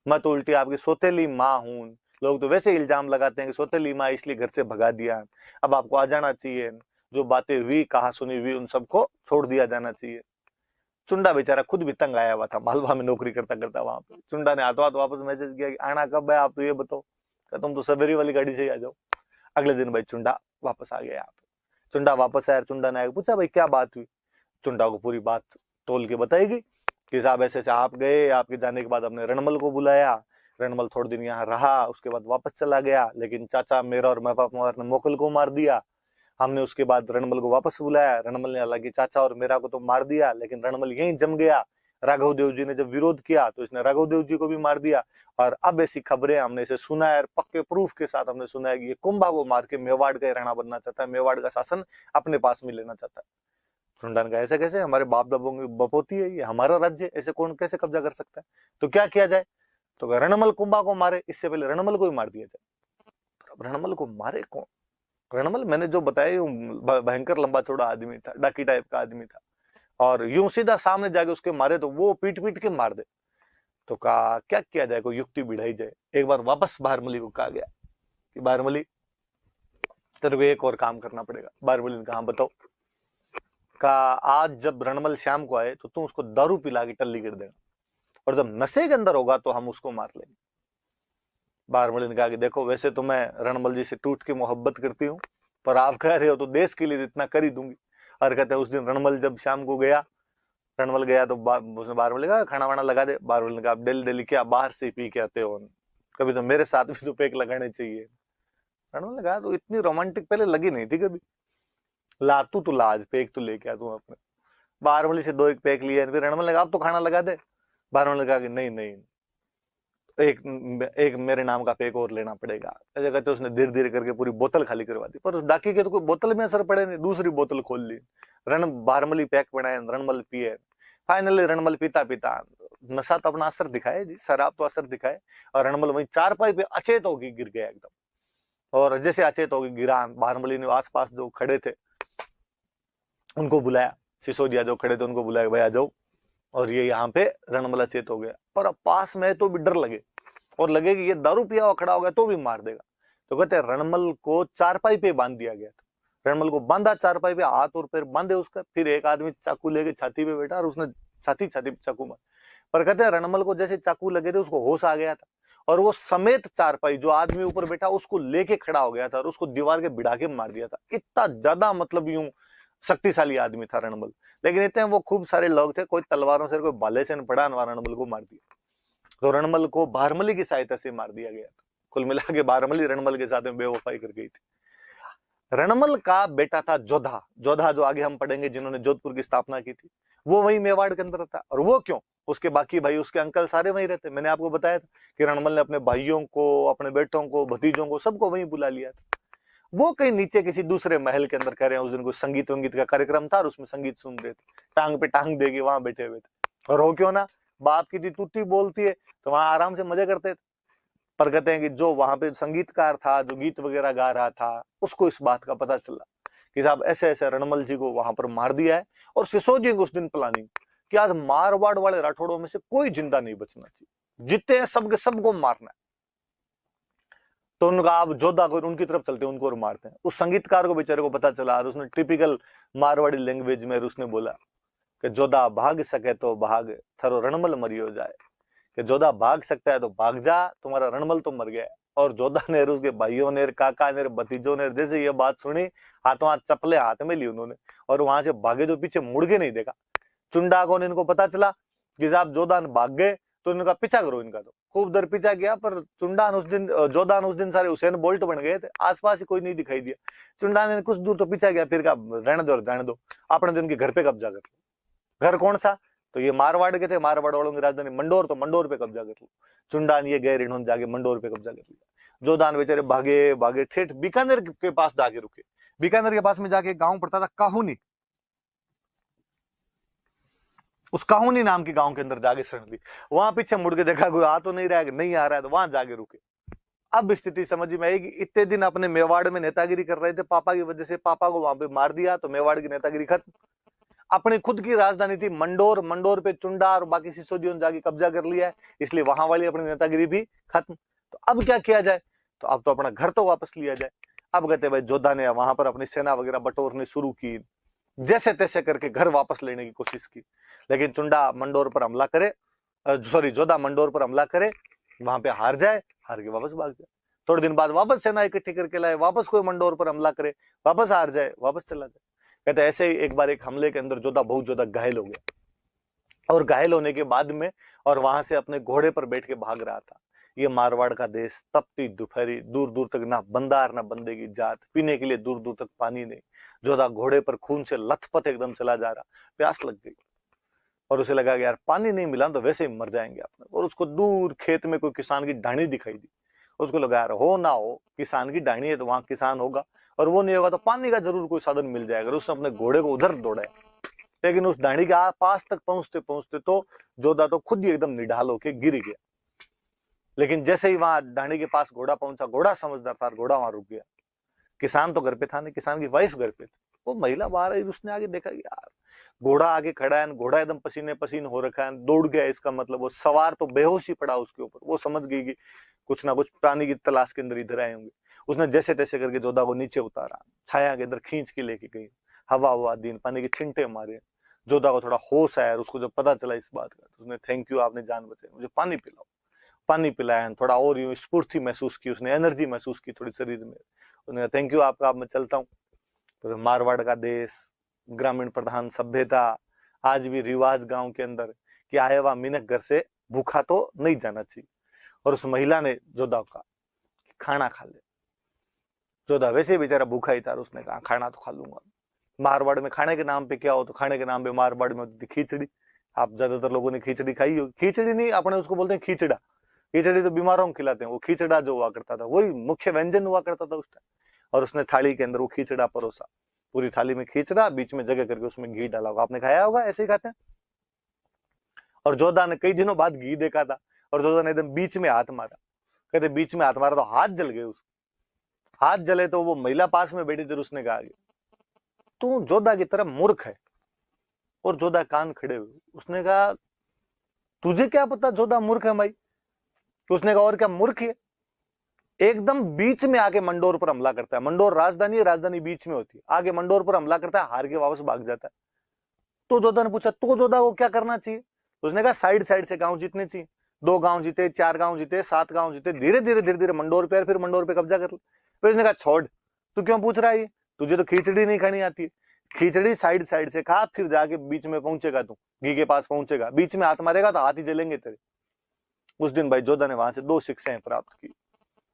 मैं तो उल्टी आपकी सौतेली माँ हूं, लोग तो वैसे इल्जाम लगाते हैं कि सौतेली माँ इसलिए घर से भगा दिया, अब आपको आ जाना चाहिए, जो बातें हुई कहा सुनी हुई उन सबको छोड़ दिया जाना चाहिए। चुंडा बेचारा खुद भी तंग आया हुआ था, मालवा में नौकरी करता करता वहां पे। चुंडा ने हाथों हाथ वापस मैसेज किया कि आना कब है आप, तो ये बताओ। तुम तो सवेरी वाली गाड़ी से ही आ जाओ। अगले दिन भाई चुंडा वापस आ गया यहाँ पे। चुंडा वापस आया, चुंडा ने आगे पूछा भाई क्या बात हुई। चुंडा को पूरी बात तोल के बताएगी कि साहब ऐसे ऐसे आप गए, आपके जाने के बाद हमने रणमल को बुलाया, रणमल थोड़े दिन यहाँ रहा, उसके बाद वापस चला गया, लेकिन चाचा मेरा और महपाप ने मोकल को मार दिया। हमने उसके बाद रणमल को वापस बुलाया, रणमल ने हालांकि चाचा और मेरा को तो मार दिया, लेकिन रणमल यहीं जम गया। राघव देव जी ने जब विरोध किया तो इसने राघव देव जी को भी मार दिया। और अब ऐसी खबरें हमने इसे सुना है, पक्के प्रूफ के साथ हमने सुना है कि ये कुंभा को मार के मेवाड़ का राणा बनना चाहता है, मेवाड़ का शासन अपने पास में लेना चाहता है। सुंडा ने कहा ऐसे कैसे, हमारे बाप दादों की बपोती है, ये हमारा राज्य, ऐसे कौन कैसे कब्जा कर सकता है, तो क्या किया जाए। तो रणमल कुंभा को मारे, इससे पहले रणमल को ही मार दिया जाए। अब रणमल को मारे कौन। रणमल मैंने जो बताया भयंकर लंबा चौड़ा आदमी था, डाकी टाइप का आदमी था, और यूं सीधा सामने जाके उसके मारे तो वो पीट पीट के मार दे। तो कहा क्या किया जाए, कोई युक्ति बिढ़ाई जाए। एक बार वापस बारमली को कहा गया कि बारमली तेरे को एक और काम करना पड़ेगा। बारमली ने कहा बताओ। का आज जब रणमल शाम को आए तो तुम उसको दारू पिला के टल्ली कर देना, और जब नशे के अंदर होगा तो हम उसको मार लेंगे। बारमली ने कहा कि देखो वैसे तो मैं रणमल जी से टूट के मोहब्बत करती हूँ, पर आप कह रहे हो तो देश के लिए इतना कर ही दूंगी। और कहते हैं उस दिन रणमल जब शाम को गया, रणमल गया तो उसने बारमली कहा खाना वाना लगा दे। बारमली ने कहा डेली डेली क्या बाहर से पी के आते हो, कभी तो मेरे साथ भी तो पैक लगाने चाहिए। रणमल ने कहा तो इतनी रोमांटिक पहले लगी नहीं थी कभी, ला तू तो लाज पैक तो लेके आ तू अपने। बारमली से 2-1 पैक लिए, फिर रणमल ने कहा अब तो खाना लगा दे। बारमल ने कहा कि नहीं नहीं, एक एक मेरे नाम का पैक और लेना पड़ेगा। ऐसे कहते उसने धीरे धीरे करके पूरी बोतल खाली करवा दी, पर उस डाकी के तो कोई बोतल में असर पड़े नहीं, दूसरी बोतल खोल ली। बारमली पैक बनाए, रणमल पिए। फाइनली रणमल पीता पीता नशा तो अपना असर दिखाए जी, शराब तो असर दिखाए, और रणमल वहीं चारपाई पे अचेत होगी गिर गया एकदम। और जैसे अचेत होगी गिरा, बारमली ने आसपास जो खड़े थे उनको बुलाया, सिसोदिया जो खड़े थे उनको बुलाया भाई आ जाओ, और ये यहाँ पे रणमल अचेत हो गया। पर अब पास में तो भी डर लगे, और लगे कि ये दारू पिया हुआ खड़ा हो गया तो भी मार देगा। तो कहते हैं रणमल को चारपाई पे बांध दिया गया था। रणमल को बांधा चारपाई पे, हाथ और पैर बांधे उसका, फिर एक आदमी चाकू लेके छाती पे बैठा और उसने छाती छाती पे चाकू मार। पर कहते हैं रणमल को जैसे चाकू लगे थे उसको होश आ गया था, और वो समेत चारपाई जो आदमी ऊपर बैठा उसको लेके खड़ा हो गया था, और उसको दीवार के भिड़ा के मार दिया था। इतना ज्यादा मतलब यूं शक्तिशाली आदमी था रणमल। लेकिन इतने वो खूब सारे लोग थे, कोई तलवारों से कोई भाले से पड़ा, रणमल को मार दिया। तो रणमल को बारमली की सहायता से मार दिया गया था। कुल मिला के बारमली रणमल के साथ में बेवफाई कर गई थी। रणमल का बेटा था जोधा। जोधा जो आगे हम पढ़ेंगे, जिन्होंने जोधपुर की स्थापना की थी, वो वही मेवाड़ के अंदर था। और वो क्यों, उसके बाकी भाई उसके अंकल सारे वहीं रहते। मैंने आपको बताया था कि रणमल ने अपने भाइयों को, अपने बेटों को, भतीजों को, सबको वहीं बुला लिया था। वो कहीं नीचे किसी दूसरे महल के अंदर कह रहे हैं, उस दिन कोई संगीत वंगीत का कार्यक्रम था और उसमें संगीत सुन रहे थे, टांग पे टांग देके वहां बैठे हुए थे। और हो क्यों ना, बाप की दी टूटी बोलती है, तो वहां आराम से मजे करते थे। पर कहते हैं कि जो वहां पे संगीतकार था, जो गीत वगैरह गा रहा था, उसको इस बात का पता चला कि साहब ऐसे ऐसे रणमल जी को वहां पर मार दिया है। और सिसोदिया को उस दिन प्लानिंग कि आज मारवाड़ वाले राठौड़ों में से कोई जिंदा नहीं बचना चाहिए, जितने हैं सबके सबको मारना है। तो उनका आप जोधा को उनकी तरफ चलते हैं, उनको और मारते हैं। उस संगीतकार को बेचारे को पता चला, और उसने टिपिकल मारवाड़ी लैंग्वेज में उसने बोला कि जोधा भाग सके तो भाग, थारो रणमल मरियो जाए। कि जोधा भाग सकता है तो भाग जा, तुम्हारा रणमल तो मर गया है। और जोधा ने, उसके भाइयों ने, काका ने, भतीजों ने जैसे ये बात सुनी, हाथों हाथ चप्पलें हाथ में ली उन्होंने, और वहां से भागे, जो पीछे मुड़ के नहीं देखा। चुंडा को इनको पता चला कि साहब जोधान भाग गए, तो इनका पीछा करो इनका। तो खूब दर पीछा किया, पर चुंडान उस दिन, जोधान उस दिन सारे हुसैन बोल्ट बन गए थे, आसपास ही कोई नहीं दिखाई दिया। चुंडा ने कुछ दूर तो पीछा किया, फिर कहा रहने दो जाने दो, अपने दिन के घर पे कब्जा कर लो। घर कौन सा, तो ये मारवाड़ के थे, मारवाड़ वालों की राजधानी मंडोर, तो मंडोर पे कब्जा कर लो। चुंडान ये गए, इन्होंने जाके मंडोर पे कब्जा कर लिया। जोधान बेचारे भागे भागे ठेठ बीकानेर के पास जाके रुके। बीकानेर के पास में जाके एक गांव पड़ता था काहुनी, उस काहुनी नाम के गांव के अंदर जाके शरण ली। वहां पीछे मुड़ के देखा कोई आ तो नहीं रहा है, नहीं आ रहा है, तो वहां जाके रुके। अब स्थिति समझ में आएगी, इतने दिन अपने मेवाड़ में नेतागिरी कर रहे थे, पापा की वजह से पापा को वहां पे मार दिया तो मेवाड़ की नेतागिरी खत्म। अपनी खुद की राजधानी थी मंडोर, मंडोर पे चुंडा और बाकी सिसोदियों ने जाके कब्जा कर लिया है, इसलिए वहां वाली अपनी नेतागिरी भी खत्म। तो अब क्या किया जाए, तो अब तो अपना घर तो वापस लिया जाए। अब कहते भाई जोधा ने वहां पर अपनी सेना वगैरह बटोरनी शुरू की, जैसे तैसे करके घर वापस लेने की कोशिश की, लेकिन चुंडा मंडोर पर हमला करे, सॉरी जोधा मंडोर पर हमला करे, वहां पे हार जाए, हार के वापस भाग जाए। थोड़े दिन बाद वापस सेना इकट्ठी करके लाए, वापस कोई मंडोर पर हमला करे, वापस हार जाए, वापस चला जाए। कहते ऐसे ही एक बार एक हमले के अंदर जोधा बहुत ज्यादा घायल हो गया, और घायल होने के बाद में और वहां से अपने घोड़े पर बैठ के भाग रहा था। ये मारवाड़ का देश, तपती दोपहरी, दूर दूर तक ना बंदार ना बंदे की जात, पीने के लिए दूर दूर तक पानी नहीं। जोधा घोड़े पर खून से लथपथ एकदम चला जा रहा, प्यास लग गई और उसे लगा कि यार पानी नहीं मिला तो वैसे ही मर जाएंगे अपने। और उसको दूर खेत में कोई किसान की ढाणी दिखाई दी, उसको लगा यार हो ना हो किसान की ढाणी है तो वहां किसान होगा, और वो नहीं होगा तो पानी का जरूर कोई साधन मिल जाएगा। उसने अपने घोड़े को उधर दौड़ाया, लेकिन उस ढाणी के पास तक पहुंचते पहुंचते तो जोधा तो खुद ही एकदम निढाल होके गिर गया। लेकिन जैसे ही वहां ढाणी के पास घोड़ा पहुंचा, घोड़ा समझदार था, घोड़ा वहां रुक गया। किसान तो घर पे था नहीं, किसान की वाइफ घर पे थी, वो महिला बाहर आई, उसने आगे देखा कि यार घोड़ा आगे खड़ा है, घोड़ा एकदम पसीने पसीने हो रखा है, दौड़ गया, इसका मतलब वो सवार तो बेहोश ही पड़ा उसके ऊपर। वो समझ गई कि कुछ ना कुछ पानी की तलाश के अंदर इधर आए होंगे। उसने जैसे तैसे करके जोधा को नीचे उतारा, छाया के अंदर खींच के लेके गई, हवा हुआ दिन, पानी के छिंटे मारे। जोधा को थोड़ा होश आया, उसको जब पता चला इस बात का, तो उसने थैंक यू आपने जान बचाई, मुझे पानी पिलाओ। पानी पिलाया, थोड़ा और यूं स्फूर्ति महसूस की, उसने एनर्जी महसूस की थोड़ी शरीर में। उसने थैंक यू आपका, अब मैं चलता हूँ। तो मारवाड़ का देश, ग्रामीण प्रधान सभ्यता, आज भी रिवाज गांव के अंदर कि आए हुआ मिनक घर से भूखा तो नहीं जाना चाहिए। और उस महिला ने जोधा का खाना खा ले। जोधा वैसे बेचारा भूखा ही था, उसने कहा खाना तो खा लूंगा। मारवाड़ में खाने के नाम पे क्या हो, तो खाने के नाम पे मारवाड़ में होती थी खिचड़ी। आप ज्यादातर लोगों ने खिचड़ी खाई हो, खिचड़ी नहीं अपने उसको बोलते हैं खिचड़ा, खिचड़ी तो बीमारों को खिलाते हैं, वो खिचड़ा जो हुआ करता था वही मुख्य व्यंजन हुआ करता था उस टाइम। और उसने थाली के अंदर वो खिचड़ा परोसा, पूरी थाली में खिचड़ा, बीच में जगह करके उसमें घी डाला होगा, आपने खाया होगा, ऐसे ही खाते हैं। और जोधा ने कई दिनों बाद घी देखा था, और जोधा ने एकदम बीच में हाथ मारा, कहते बीच में हाथ मारा तो हाथ जल गए उसके। हाथ जले तो वो महिला पास में बैठी थी, उसने कहा तू जोधा की तरह मूर्ख है, और जोधा कान खड़े हुए। उसने कहा तुझे क्या पता जोधा मूर्ख है भाई? तो उसने कहा और क्या मूर्ख है, एकदम बीच में आके मंडोर पर हमला करता है। मंडोर राजधानी है, राजधानी बीच में होती है, आगे मंडोर पर हमला करता है, हार के वापस भाग जाता है। तो जोधा ने पूछा तो जोधा को क्या करना चाहिए? उसने कहा साइड साइड से गांव जीतने चाहिए। 2 गांव जीते, 4 गांव जीते, 7 गांव जीते, धीरे धीरे धीरे धीरे मंडोर पे, फिर मंडोर पे कब्जा कर ले। फिर उसने कहा छोड़, तू क्यों पूछ रहा है, तुझे तो खिचड़ी नहीं खानी आती है। खिचड़ी साइड साइड से खा, फिर जाके बीच में पहुंचेगा, तू घी के पास पहुंचेगा, बीच में हाथ मारेगा तो हाथ ही जलेंगे तेरे। उस दिन भाई जोधा ने वहां से 2 शिक्षाएं प्राप्त की,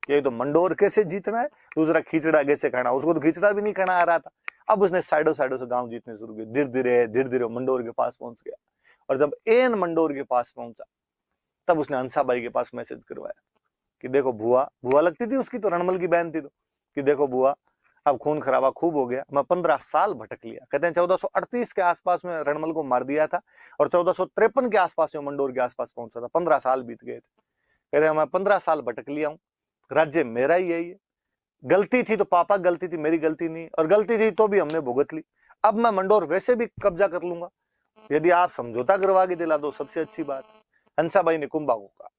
एक तो मंडोर कैसे जीतना है, दूसरा खिचड़ा कैसे खाना। उसको तो खिचड़ा भी नहीं खाना आ रहा था। अब उसने साइडों साइडों से गांव जीतने शुरू किए, धीरे धीरे मंडोर के पास पहुंच गया। और जब एन मंडोर के पास पहुंचा, तब उसने हंसाबाई के पास मैसेज करवाया कि देखो बुआ, बुआ लगती थी उसकी तो, रणमल की बहन थी तो, कि देखो बुआ अब खून खराबा खूब हो गया, मैं 15 साल भटक लिया। कहते हैं 1438 के आसपास में रणमल को मार दिया था, और 1453 के आसपास में मंडोर के आसपास पहुंचा था, 15 साल बीत गए थे। कहते हैं मैं 15 साल भटक लिया हूं, राज्य मेरा ही यही है, गलती थी तो पापा गलती थी, मेरी गलती नहीं, और गलती थी तो भी हमने भुगत ली। अब मैं मंडोर वैसे भी कब्जा कर लूंगा, यदि आप समझौता करवा के दिला दो सबसे अच्छी बात। हंसाबाई ने कुंभा को कहा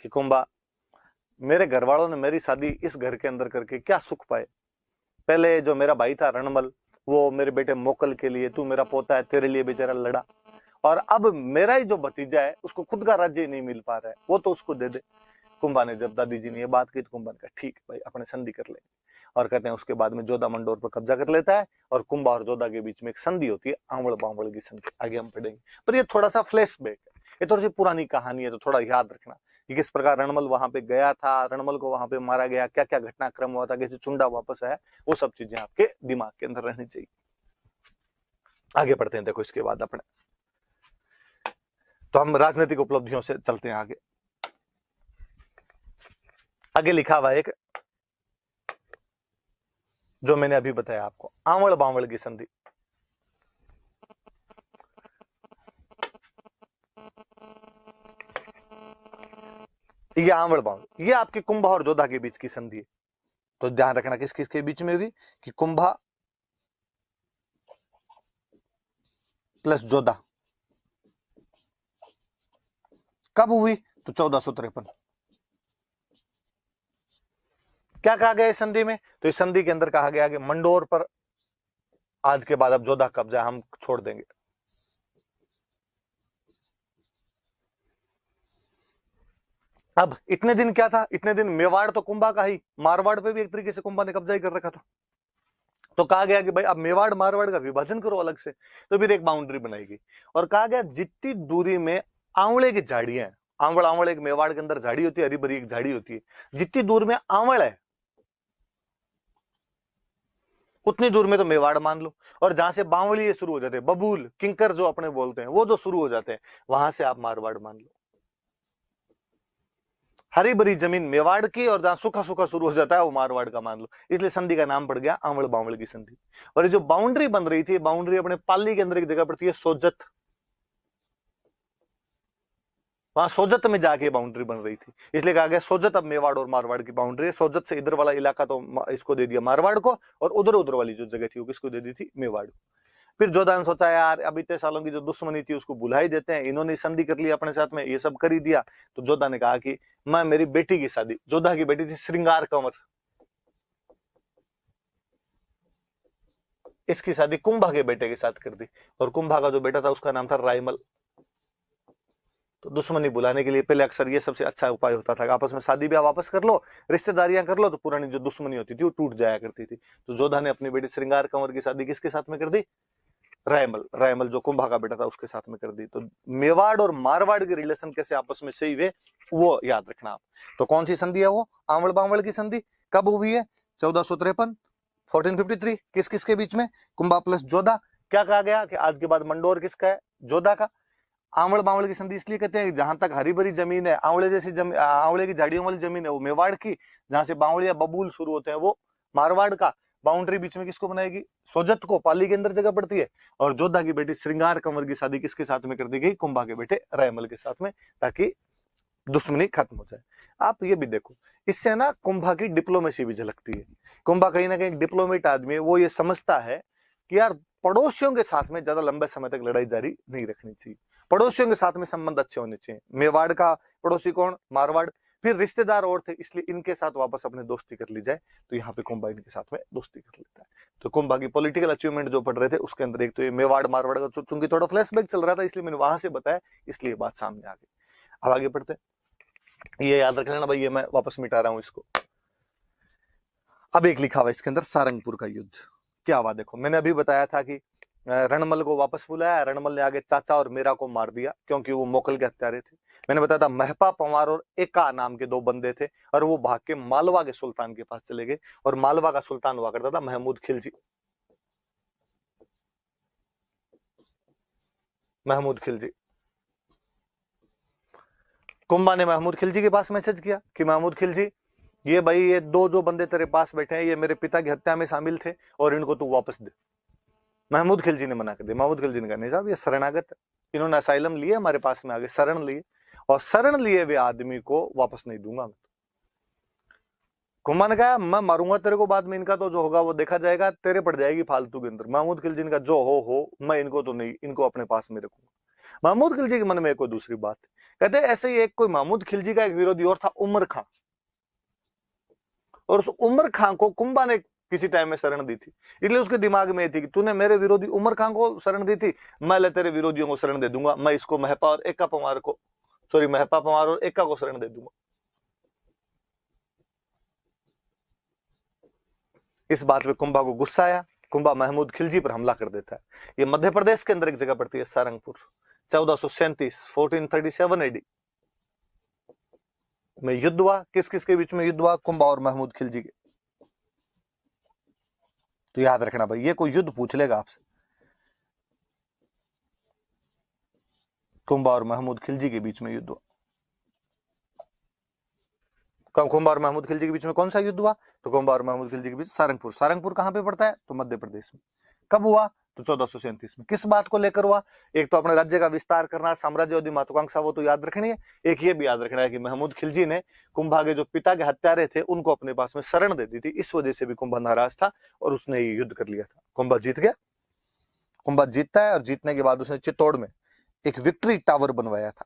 कि कुंभा, मेरे घर वालों ने मेरी शादी इस घर के अंदर करके क्या सुख पाए? पहले जो मेरा भाई था रणमल, वो मेरे बेटे मोकल के लिए, तू मेरा पोता है, तेरे लिए बेचारा लड़ा, और अब मेरा ही जो भतीजा है उसको खुद का राज्य नहीं मिल पा रहा है, वो तो उसको दे दे। कुंभा ने जब दादी जी ने ये बात की तो कुंभा ने कहा ठीक भाई, अपने संधि कर लेंगे। और कहते हैं उसके बाद में जोधा मंडोर पर कब्जा कर लेता है, और कुंभा और जोधा के बीच में एक संधि होती है, आंवड़ बांवड़ की संधि, आगे हम पढ़ेंगे। पर ये थोड़ा सा फ्लैशबैक है, ये थोड़ी सी पुरानी कहानी है, तो थोड़ा याद रखना कि किस प्रकार रणमल वहां पे गया था, रणमल को वहां पे मारा गया, क्या क्या घटनाक्रम हुआ था, कैसे चुंडा वापस आया, वो सब चीजें आपके दिमाग के अंदर रहनी चाहिए। आगे बढ़ते हैं, देखो इसके बाद अपने, तो हम राजनीतिक उपलब्धियों से चलते हैं आगे। आगे लिखा हुआ एक, जो मैंने अभी बताया आपको, आंवल बांवल की संधि। ये आंवल बांवल, ये आपके कुंभा और जोधा के बीच की संधि है। तो ध्यान रखना किस किस के बीच में हुई, कि कुंभा प्लस जोधा। कब हुई, तो 1453। क्या कहा गया इस संधि में, तो इस संधि के अंदर कहा गया कि मंडोर पर आज के बाद अब जोधा कब्जा हम छोड़ देंगे। अब इतने दिन क्या था, इतने दिन मेवाड़ तो कुंभा का ही, मारवाड़ पे भी एक तरीके से कुंभा ने कब्जा ही कर रखा था। तो कहा गया कि भाई अब मेवाड़ मारवाड़ का विभाजन करो अलग से, तो फिर एक बाउंड्री बनाई गई और कहा गया जितनी दूरी में आंवले की झाड़ियां हैं, आंवल आंवल एक मेवाड़ के अंदर झाड़ी होती है, हरी भरी एक झाड़ी होती है, जितनी दूर में आंवल है उतनी दूर में तो मेवाड़ मान लो, और जहां से बावली शुरू हो जाते हैं, बबूल किंकर जो अपने बोलते हैं वो जो शुरू हो जाते हैं, वहां से आप मारवाड़ मान लो। हरी भरी जमीन मेवाड़ की और जहां सूखा सूखा शुरू हो जाता है वो मारवाड़ का मान लो, इसलिए संधि का नाम पड़ गया आंवल बावल की संधि। और ये जो बाउंड्री बन रही थी, बाउंड्री अपने पाली के अंदर एक जगह पड़ती है सोजत, वहां सोजत में जाके बाउंड्री बन रही थी, इसलिए कहा गया सोजत अब मेवाड़ और मारवाड़ की बाउंड्री है। सोजत से इधर वाला इलाका तो इसको दे दिया मारवाड़ को, और उधर उधर वाली जो जगह थी वो किसको दे दी थी, मेवाड़ को। फिर जोधा ने सोचा यार अब इतने सालों की जो दुश्मनी थी उसको भुला ही देते हैं, इन्होंने संधि कर ली अपने साथ में, ये सब कर ही दिया। तो जोधा ने कहा कि मैं मेरी बेटी की शादी, जोधा की बेटी थी श्रृंगार कंवर, इसकी शादी कुंभा के बेटे के साथ कर दी, और कुंभा का जो बेटा था उसका नाम था रायमल। तो दुश्मनी बुलाने के लिए पहले अक्सर ये सबसे अच्छा उपाय होता था कि आपस में शादी ब्याह वापस कर लो, रिश्तेदारियां कर लो, तो पुरानी जो दुश्मनी होती थी वो टूट जाया करती थी। तो जोधा ने अपनी बेटी श्रृंगार कंवर की शादी किसके साथ में कर दी, रायमल, रायमल जो कुंभा का बेटा था उसके साथ में कर दी। तो मेवाड़ और मारवाड़ के रिलेशन कैसे आपस में सही हुए वो याद रखना आप। तो कौन सी संधि है वो, आंवल बांवल की संधि। कब हुई है, 1453, 1453। किस किस के बीच में, कुंभा प्लस जोधा। क्या कहा गया कि आज के बाद मंडोर किसका है, जोधा का। आंवल बांवल की संधि इसलिए कहते हैं जहां तक हरी भरी जमीन है, आंवले जैसी आंवले की झाड़ियों वाली जमीन है वो मेवाड़ की, जहां से बावड़िया बबूल शुरू होते हैं वो मारवाड़ का। बाउंड्री बीच में किसको बनाएगी, सोजत को, पाली के अंदर जगह पड़ती है। और जोधा की बेटी श्रृंगार कंवर की शादी किसके साथ में कर दी गई, कुंभा के बेटे रायमल के साथ में, ताकि दुश्मनी खत्म हो जाए। आप ये भी देखो, इससे ना कुंभा की डिप्लोमेसी भी झलकती है। कुंभा कहीं ना कहीं डिप्लोमेट आदमी है, वो ये समझता है कि यार पड़ोसियों के साथ में ज्यादा लंबे समय तक लड़ाई जारी नहीं रखनी चाहिए, पड़ोसियों के साथ में संबंध अच्छे होने चाहिए। मेवाड़ का पड़ोसी कौन, मारवाड़, फिर रिश्तेदार और थे, इसलिए इनके साथ वापस अपने दोस्ती कर ली जाए। तो यहाँ पे कुंभा इनके साथ में दोस्ती कर लेता है। तो कुंभा की पॉलिटिकल अचीवमेंट जो पढ़ रहे थे उसके अंदर एक तो ये मेवाड़ मारवाड़ का चूंकि थोड़ा फ्लैशबैक चल रहा था इसलिए मैंने वहां से बताया, इसलिए बात सामने आ गई। अब आगे बढ़ते, ये याद रख लेना भाई, ये मैं वापस मिटा रहा हूं इसको। अब एक लिखा हुआ इसके अंदर सारंगपुर का युद्ध। क्या हुआ देखो, मैंने अभी बताया था कि रणमल को वापस बुलाया, रणमल ने आगे चाचा और मेरा को मार दिया क्योंकि वो मोकल के हत्यारे थे। मैंने बताया था महपा पंवार और एका नाम के दो बंदे थे, और वो भाग के मालवा के सुल्तान के पास चले गए, और मालवा का सुल्तान हुआ करता था महमूद खिलजी। महमूद खिलजी, कुंभा ने महमूद खिलजी के पास मैसेज किया कि महमूद खिलजी, ये भाई ये दो जो बंदे तेरे पास बैठे हैं ये मेरे पिता की हत्या में शामिल थे और इनको तू वापस दे। महमूद खिलजी ने मना कर दिया। महमूद खिलजी ने कहा नहीं साहब ये शरणागत है, इन्होंने असाइलम लिए हमारे पास में आगे शरण लिए, और शरण लिए हुए आदमी को वापस नहीं दूंगा मैं। कुंभा ने कहा मैं मारूंगा तेरे को, बाद में इनका तो जो होगा वो देखा जाएगा, तेरे पड़ जाएगी फालतू के अंदर। महमूद खिलजी ने कहा जो हो मैं इनको तो नहीं, इनको अपने पास में रखूंगा। महमूद खिलजी के मन में एक कोई दूसरी बात, कहते ऐसे ही एक कोई महमूद खिलजी का एक विरोधी और था उमर खां, और उस उमर खां को कुंभा ने किसी टाइम में शरण दी थी, इसलिए उसके दिमाग में थी कि तूने मेरे विरोधी उमर खां को शरण दी थी, मैं ले तेरे विरोधियों को शरण दे दूंगा, मैं इसको महपा और एका पवार को, सॉरी महपा पवार और एका को शरण दे दूंगा। इस बात पे कुंभा को गुस्सा आया, कुंभा महमूद खिलजी पर हमला कर देता है। ये मध्य प्रदेश के अंदर एक जगह पड़ती है सारंगपुर, 1437 1437 एडी में युद्ध हुआ। किस किस के बीच में युद्ध हुआ, कुंभा और महमूद खिलजी के। तो याद रखना भाई, ये कोई युद्ध पूछ लेगा आपसे, कुंभा और महमूद खिलजी के बीच में युद्ध हुआ। तो कुंभा और महमूद खिलजी के बीच में कौन सा युद्ध हुआ? तो कुंभा और महमूद खिलजी के बीच सारंगपुर। सारंगपुर कहां पे पड़ता है? तो मध्य प्रदेश में। कब हुआ? तो 1437 में। किस बात को लेकर हुआ? एक तो अपने राज्य का विस्तार करना, साम्राज्यवादी महत्वाकांक्षा, वो तो याद रखनी है। एक ये भी याद रखना है कि महमूद खिलजी ने कुंभा के जो पिता के हत्यारे थे उनको अपने पास में शरण दे दी थी, इस वजह से भी कुंभा नाराज था और उसने ये युद्ध कर लिया था। कुंभा जीत गया। कुंभा जीतता है और जीतने के बाद उसने चित्तौड़ में एक विक्ट्री टावर बनवाया था,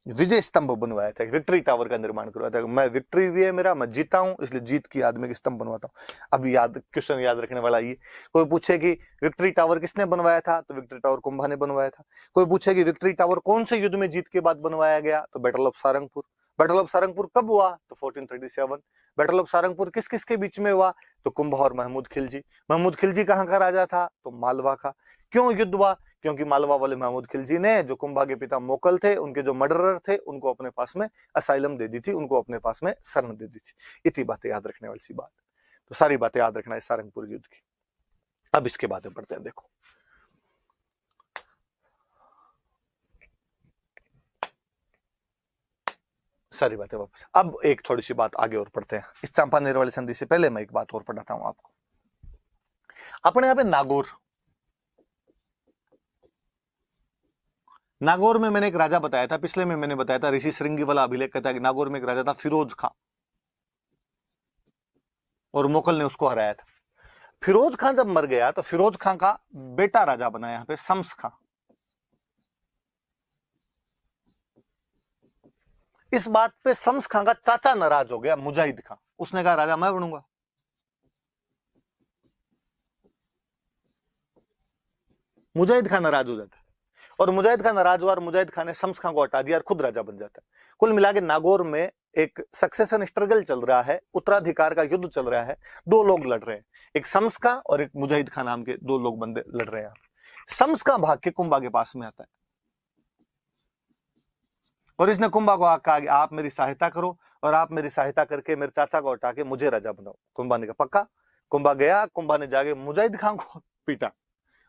विजय स्तंभ बनवाया था, विक्ट्री टावर का निर्माण करवाया था। मैं विक्ट्री हुई है मेरा, मैं जीता हूं, इसलिए जीत की याद में स्तंभ बनवाता हूं। अभी याद क्वेश्चन याद रखने वाला ये, कोई पूछे कि विक्ट्री टावर किसने बनवाया था? तो विक्ट्री टावर कुंभा ने बनवाया था। कोई पूछे कि विक्ट्री टावर कौन से युद्ध में जीत के बाद बनवाया गया? तो battle of Sarangpur. Battle of Sarangpur कब हुआ? तो 1437। बैटल ऑफ सारंगपुर किस किस के बीच में हुआ? तो कुंभा और महमूद खिलजी। महमूद खिलजी कहां का राजा था? तो मालवा का। क्यों युद्ध हुआ? क्योंकि मालवा वाले महमूद खिलजी ने जो कुंभा के पिता मोकल थे, उनके जो मर्डरर थे, उनको अपने पास में असाइलम दे दी थी, उनको अपने पास में शरण दे दी थी। इतनी बातें याद रखने वाली सी बात। तो सारी बातें याद रखना है सारंगपुर युद्ध की। अब इसके बातें पढ़ते हैं। देखो, सारी बातें वापस। अब एक थोड़ी सी बात आगे और पढ़ते हैं। इस चंपानेर वाली संधि से पहले मैं एक बात और पढ़ाता हूं आपको। अपने यहाँ पे नागौर में मैंने एक राजा बताया था, पिछले में मैंने बताया था, ऋषि श्रृंगी वाला अभिलेख कहता है कि नागौर में एक राजा था फिरोज खां, और मोकल ने उसको हराया था। फिरोज खां जब मर गया तो फिरोज खां का बेटा राजा बना यहाँ पे शम्स खां। इस बात पे शम्स खां का चाचा नाराज हो गया, मुजाहिद खां। उसने कहा राजा मैं बनूंगा। मुजाहिद खां नाराज हो जाता है, और मुजाहिद खान नाराज हुआ और मुजाहिद खान ने शम्स खान को हटा दिया और खुद राजा बन जाता है। कुल मिला के नागौर में एक सक्सेशन स्ट्रगल चल रहा है, उत्तराधिकार का युद्ध चल रहा है। दो लोग लड़ रहे हैं, एक शम्स खां और एक मुजाहिद खान नाम के दो लोग बंदे लड़ रहे हैं। शम्स खां भाग के कुंभा के पास में आता है और इसने कुंभा को कहा कि आप मेरी सहायता करो और आप मेरी सहायता करके मेरे चाचा को हटा के मुझे राजा बनाओ। कुंभा ने कहा पक्का। कुंभा गया, कुंभा ने जाके मुजाहिद खान को पीटा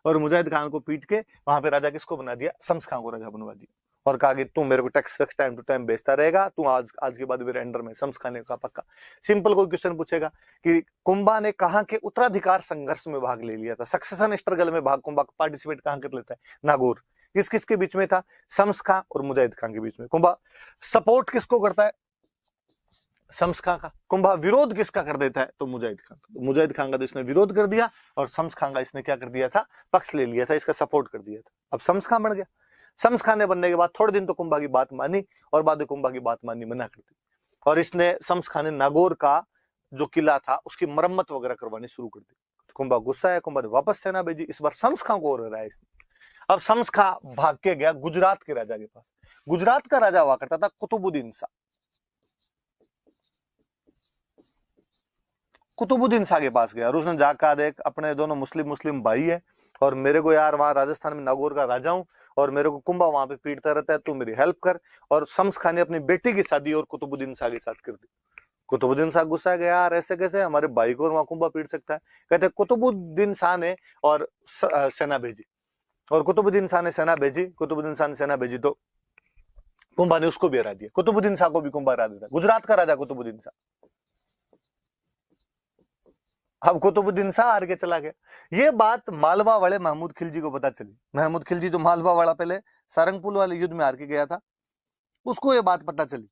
और मुजाहिद खान को पीट के वहां पे राजा किसको बना दिया? शम्स खान को राजा बनवा दिया और कहा कि तू मेरे को टैक्स टाइम टू टाइम बेचता रहेगा, तू आज के बाद मेरे अंडर में। शम्स खान ने कहा पक्का। सिंपल कोई क्वेश्चन पूछेगा कि कुंभा ने कहा कि उत्तराधिकार संघर्ष में भाग ले लिया था, सक्सेशन स्ट्रगल में भाग कुंभा पार्टिसिपेट कहां कर लेता है? नागौर। किस किस के बीच में था? शम्स खान और मुजाहिद खान के बीच में। कुंभा सपोर्ट किसको करता है? शम्स खां का। कुंभा विरोध किसका कर देता है? तो मुजाहिद खान। मुजाहिद खान का तो इसने विरोध कर दिया और शम्स खान का इसने क्या कर दिया था? पक्ष ले लिया था, इसका सपोर्ट कर दिया था। अब शम्स खान बन गया। शम्स खान ने बनने के बाद थोड़े दिन तो कुंभा की बात मानी और बाद में कुंभा की बात माननी मना कर दी और इसने शम्स खान ने नागौर का जो किला था उसकी मरम्मत वगैरह करवानी शुरू कर दी। कुंभा गुस्सा है, कुंभा ने वापस सेना भेजी। इस बार शम्स खान को हराया इसने। अब शम्स खान भाग के गया गुजरात के राजा के पास। गुजरात का राजा हुआ करता था कुतुबुद्दीन शाह। कुतुबुद्दीन शाह के पास गया और उसने जाकर देख अपने दोनों मुस्लिम भाई है और मेरे को यार वहां राजस्थान में नागौर का राजा हूं और मेरे को कुंभा वहां पे पीटता रहता है, तू मेरी हेल्प कर। और शम्स खान ने अपनी बेटी की शादी और कुतुबुद्दीन शाह के साथ कर दी। कुतुबुद्दीन शाह गुस्सा गया, यार ऐसे कैसे हमारे भाई को वहां कुंभा पीट सकता है? कहते कुतुबुद्दीन शाह ने और सेना भेजी और कुतुबुद्दीन शाह ने सेना भेजी। कुतुबुद्दीन शाह ने सेना भेजी तो कुंभा ने उसको भी हरा दिया। कुतुबुद्दीन शाह को भी कुंभा हरा देता। गुजरात का राजा कुतुबुद्दीन शाह। अब कुतुबुद्दीन शाह हार के चला गया। ये बात मालवा वाले महमूद खिलजी को पता चली। महमूद खिलजी जो मालवा वाला पहले सारंगपुर वाले युद्ध में हार के गया था, उसको ये बात पता चली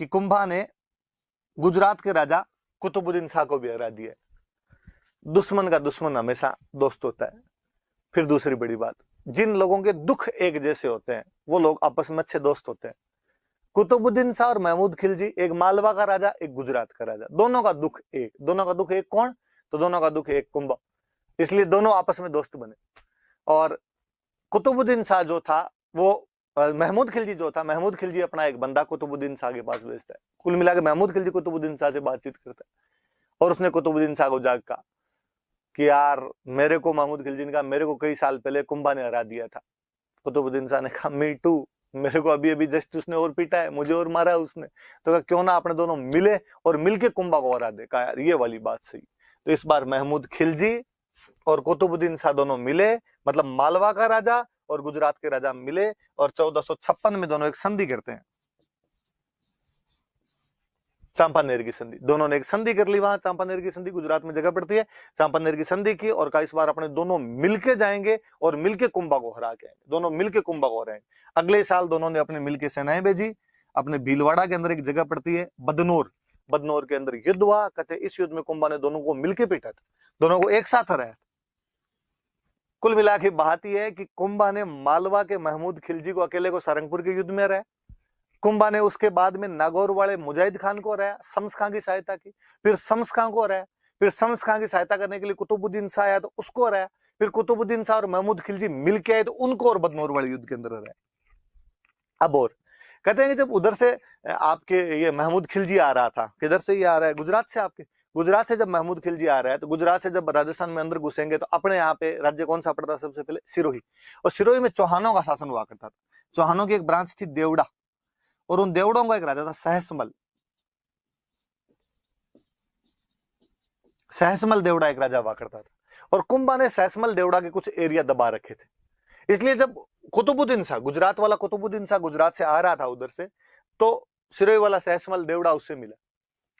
कि कुंभा ने गुजरात के राजा कुतुबुद्दीन शाह को भी हरा दिया। दुश्मन का दुश्मन हमेशा दोस्त होता है। फिर दूसरी बड़ी बात, जिन लोगों के दुख एक जैसे होते हैं वो लोग आपस में अच्छे दोस्त होते हैं। कुतुबुद्दीन शाह और महमूद खिलजी, एक मालवा का राजा एक गुजरात का राजा, दोनों का दुख एक। दोनों का दुख एक कौन? तो दोनों का दुख एक कुंभा। इसलिए दोनों आपस में दोस्त बने। और कुतुबुद्दीन शाह जो था वो महमूद खिलजी जो था, महमूद खिलजी अपना एक बंदा कुतुबुद्दीन शाह के पास भेजता है। कुल मिलाकर महमूद खिलजी कुतुबुद्दीन शाह से बातचीत करता है और उसने कुतुबुद्दीन शाह को जाग कहा कि यार मेरे को, महमूद खिलजी ने कहा, मेरे को कई साल पहले कुंभा ने हरा दिया था। कुतुबुद्दीन शाह ने कहा मी टू, मेरे को अभी अभी जस्ट उसने और पीटा है, मुझे और मारा है उसने। तो कहा क्यों ना अपने दोनों मिले और मिलके कुंभा को हरा दे। कहा यार ये वाली बात सही। तो इस बार महमूद खिलजी और कुतुबुद्दीन शाह दोनों मिले, मतलब मालवा का राजा और गुजरात के राजा मिले और 1456 में दोनों एक संधि करते हैं, चांपानेर की संधि। दोनों ने एक संधि कर ली वहां, चांपानेर की संधि गुजरात में जगह पड़ती है। चांपानेर की संधि की और कहा इस बार अपने दोनों मिलके जाएंगे और मिलके कुंभा को हरा के आएंगे, दोनों मिलके कुंभा को हराएंगे। अगले साल दोनों ने अपने मिलके सेनाएं भेजी। अपने भीलवाड़ा के अंदर एक जगह पड़ती है बदनौर, बदनौर के अंदर युद्ध हुआ। कहते इस युद्ध में कुंभा ने दोनों को मिलके पीटा था, दोनों को एक साथ हराया। कुल मिला के बात यह है कि कुंभा ने मालवा के महमूद खिलजी को अकेले को सारंगपुर के युद्ध में हराया। कुंभा ने उसके बाद में नागौर वाले मुजाहिद खान को हराया, शम्स खां की सहायता की, फिर शम्स खां को हराया, फिर शम्स खां की सहायता करने के लिए कुतुबुद्दीन शाह आया तो उसको हराया, फिर कुतुबुद्दीन शाह और महमूद खिलजी मिलके आए तो उनको और बदनौर वाले युद्ध के अंदर हराया। अब और कहते हैं कि जब उधर से आपके ये महमूद खिलजी आ रहा था, किधर से ये आ रहा है? गुजरात से। आपके गुजरात से जब महमूद खिलजी आ रहा है तो गुजरात से जब राजस्थान में अंदर घुसेंगे तो अपने यहाँ पे राज्य कौन सा पड़ता? सबसे पहले सिरोही। और सिरोही में चौहानों का शासन हुआ करता था। चौहानों की एक ब्रांच थी देवड़ा, और उन देवड़ों का एक राजा था सहसमल। सहसमल देवड़ा एक राजा हुआ करता था, और कुंभा ने सहसमल देवड़ा के कुछ एरिया दबा रखे थे। इसलिए जब कुतुबुद्दीन शाह, गुजरात वाला कुतुबुद्दीन शाह गुजरात से आ रहा था उधर से, तो सिरोही वाला सहसमल देवड़ा उससे मिला।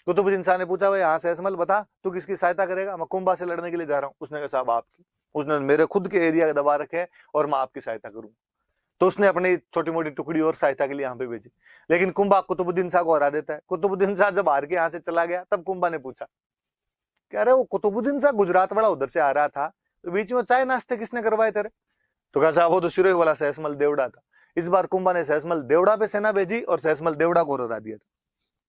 कुतुबुद्दीन शाह ने पूछा भाई हाँ सहसमल बता तू किसकी सहायता करेगा? मैं कुंभा से लड़ने के लिए जा रहा हूँ। उसने कहा साहब आपकी। उसने मेरे खुद के एरिया दबा रखे हैं और मैं आपकी सहायता करूंगा। तो उसने अपनी छोटी मोटी टुकड़ी और सहायता के लिए यहाँ पे भेजी। लेकिन कुंभा कुतुबुद्दीन शाह को हरा देता है। कुतुबुद्दीन शाह जब हार के यहाँ से चला गया तब कुंभा ने पूछा, कह रहे वो कुतुबुद्दीन शाह गुजरात वाला उधर से आ रहा था, तो बीच में चाय नाश्ते किसने करवाए तेरे? तो कहा साहब वो तो सिरोही वाला सहसमल देवड़ा था। इस बार कुंभा ने सहसमल देवड़ा पे सेना भेजी और सहसमल देवड़ा को हरा दिया था।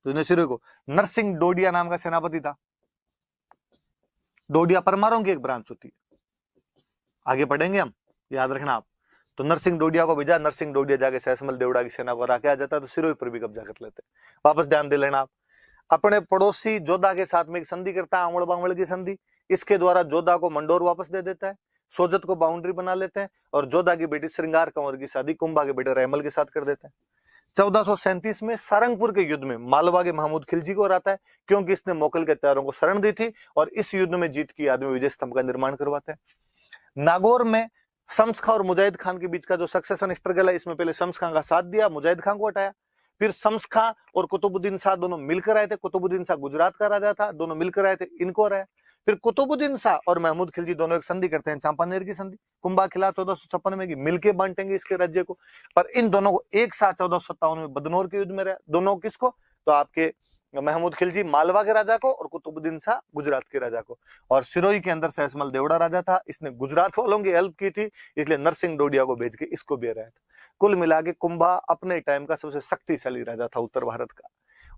तो उसने सिरोही को, नरसिंह डोडिया नाम का सेनापति था। डोडिया परमारों की एक ब्रांच होती है, आगे पढ़ेंगे हम, याद रखना आप। तो नरसिंह डोडिया को भेजा, नरसिंह डोडिया जाके सहसमल देवड़ा की सेना को हरा के आ जाता, तो सिरोही पर भी कब्जा कर लेते। वापस ध्यान दे लेना आप। अपने पड़ोसी जोधा के साथ में एक संधि करता है, आंवड़ बांवड़ की संधि। इसके द्वारा जोधा को मंडोर वापस दे देता है, सोजत को बाउंड्री बना लेते हैं, और जोधा की बेटी श्रृंगार कंवर की शादी कुंभा के बेटे रैमल के साथ कर देते हैं। 1437 में सारंगपुर के युद्ध में मालवा के महमूद खिलजी को हराता है, क्योंकि इसने मोगल के हत्यारों को शरण दी थी, और इस युद्ध में जीत की याद में विजय स्तंभ का निर्माण करवाते हैं। नागौर में शम्स खां और मुजाहिद खान के बीच का जो सक्सेशन स्ट्रगल है, इसमें पहले शम्स खां का साथ दिया, मुजाहिद खान को हटाया। फिर शम्स खां और कुतुबुद्दीन शाह दोनों मिलकर आए थे। कुतुबुद्दीन शाह गुजरात का राजा था, दोनों मिलकर आए थे, इनको हराया। फिर कुतुबुद्दीन शाह और महमूद खिलजी दोनों एक संधि करते हैं, चांपानेर की संधि। कुंभा खिला 1456 में कि मिलके बांटेंगे इसके राज्य को, पर इन दोनों को एक साथ 1457 में बदनौर के युद्ध में रहा। दोनों किसको? तो आपके महमूद खिलजी मालवा के राजा को और कुतुबुद्दीन शाह गुजरात के राजा को। और सिरोही के अंदर सहसमल देवड़ा राजा था, इसने गुजरात वालों की हेल्प की थी, इसलिए नरसिंह डोडिया को भेज के इसको भी हराया था। कुल मिला के कुंभा अपने टाइम का सबसे शक्तिशाली राजा था उत्तर भारत का।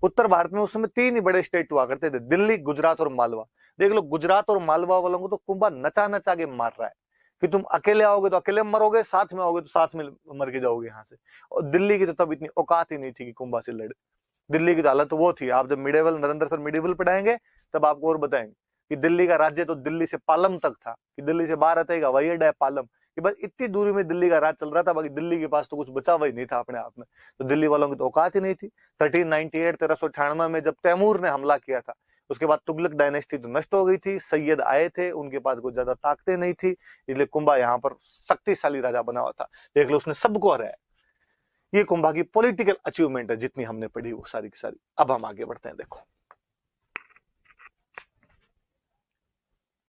उत्तर भारत में उस समय 3 ही बड़े स्टेट हुआ करते थे, दिल्ली, गुजरात और मालवा। देख लो गुजरात और मालवा वालों को तो कुंभा नचा नचा के मार रहा है कि तुम अकेले आओगे तो अकेले मरोगे, साथ में आओगे तो साथ में मर के जाओगे यहाँ से। और दिल्ली की तो तब इतनी औकात ही नहीं थी कि कुंभा से लड़े। दिल्ली की तो हालत वो थी, आप जब मिडेवल नरेंद्र सर मिडेवल पढ़ाएंगे तब आपको और बताएंगे कि दिल्ली का राज्य तो दिल्ली से पालम तक था, कि दिल्ली से बाहर आता है हवाई अड्डा है पालम, कि बस इतनी दूरी में दिल्ली का राज चल रहा था, बाकी दिल्ली के पास तो कुछ बचा हुआ ही नहीं था अपने आप में। तो दिल्ली वालों की तो औकात ही नहीं थी। 1398 में जब तैमूर ने हमला किया था, उसके बाद तुगलक डायनेस्टी तो नष्ट हो गई थी, सैयद आए थे, उनके पास कुछ ज्यादा ताकतें नहीं थी, इसलिए कुंभा यहाँ पर शक्तिशाली राजा बना हुआ था। देख लो उसने सबको हराया। ये कुंभा की पॉलिटिकल अचीवमेंट है, जितनी हमने पढ़ी वो सारी की सारी। अब हम आगे बढ़ते हैं, देखो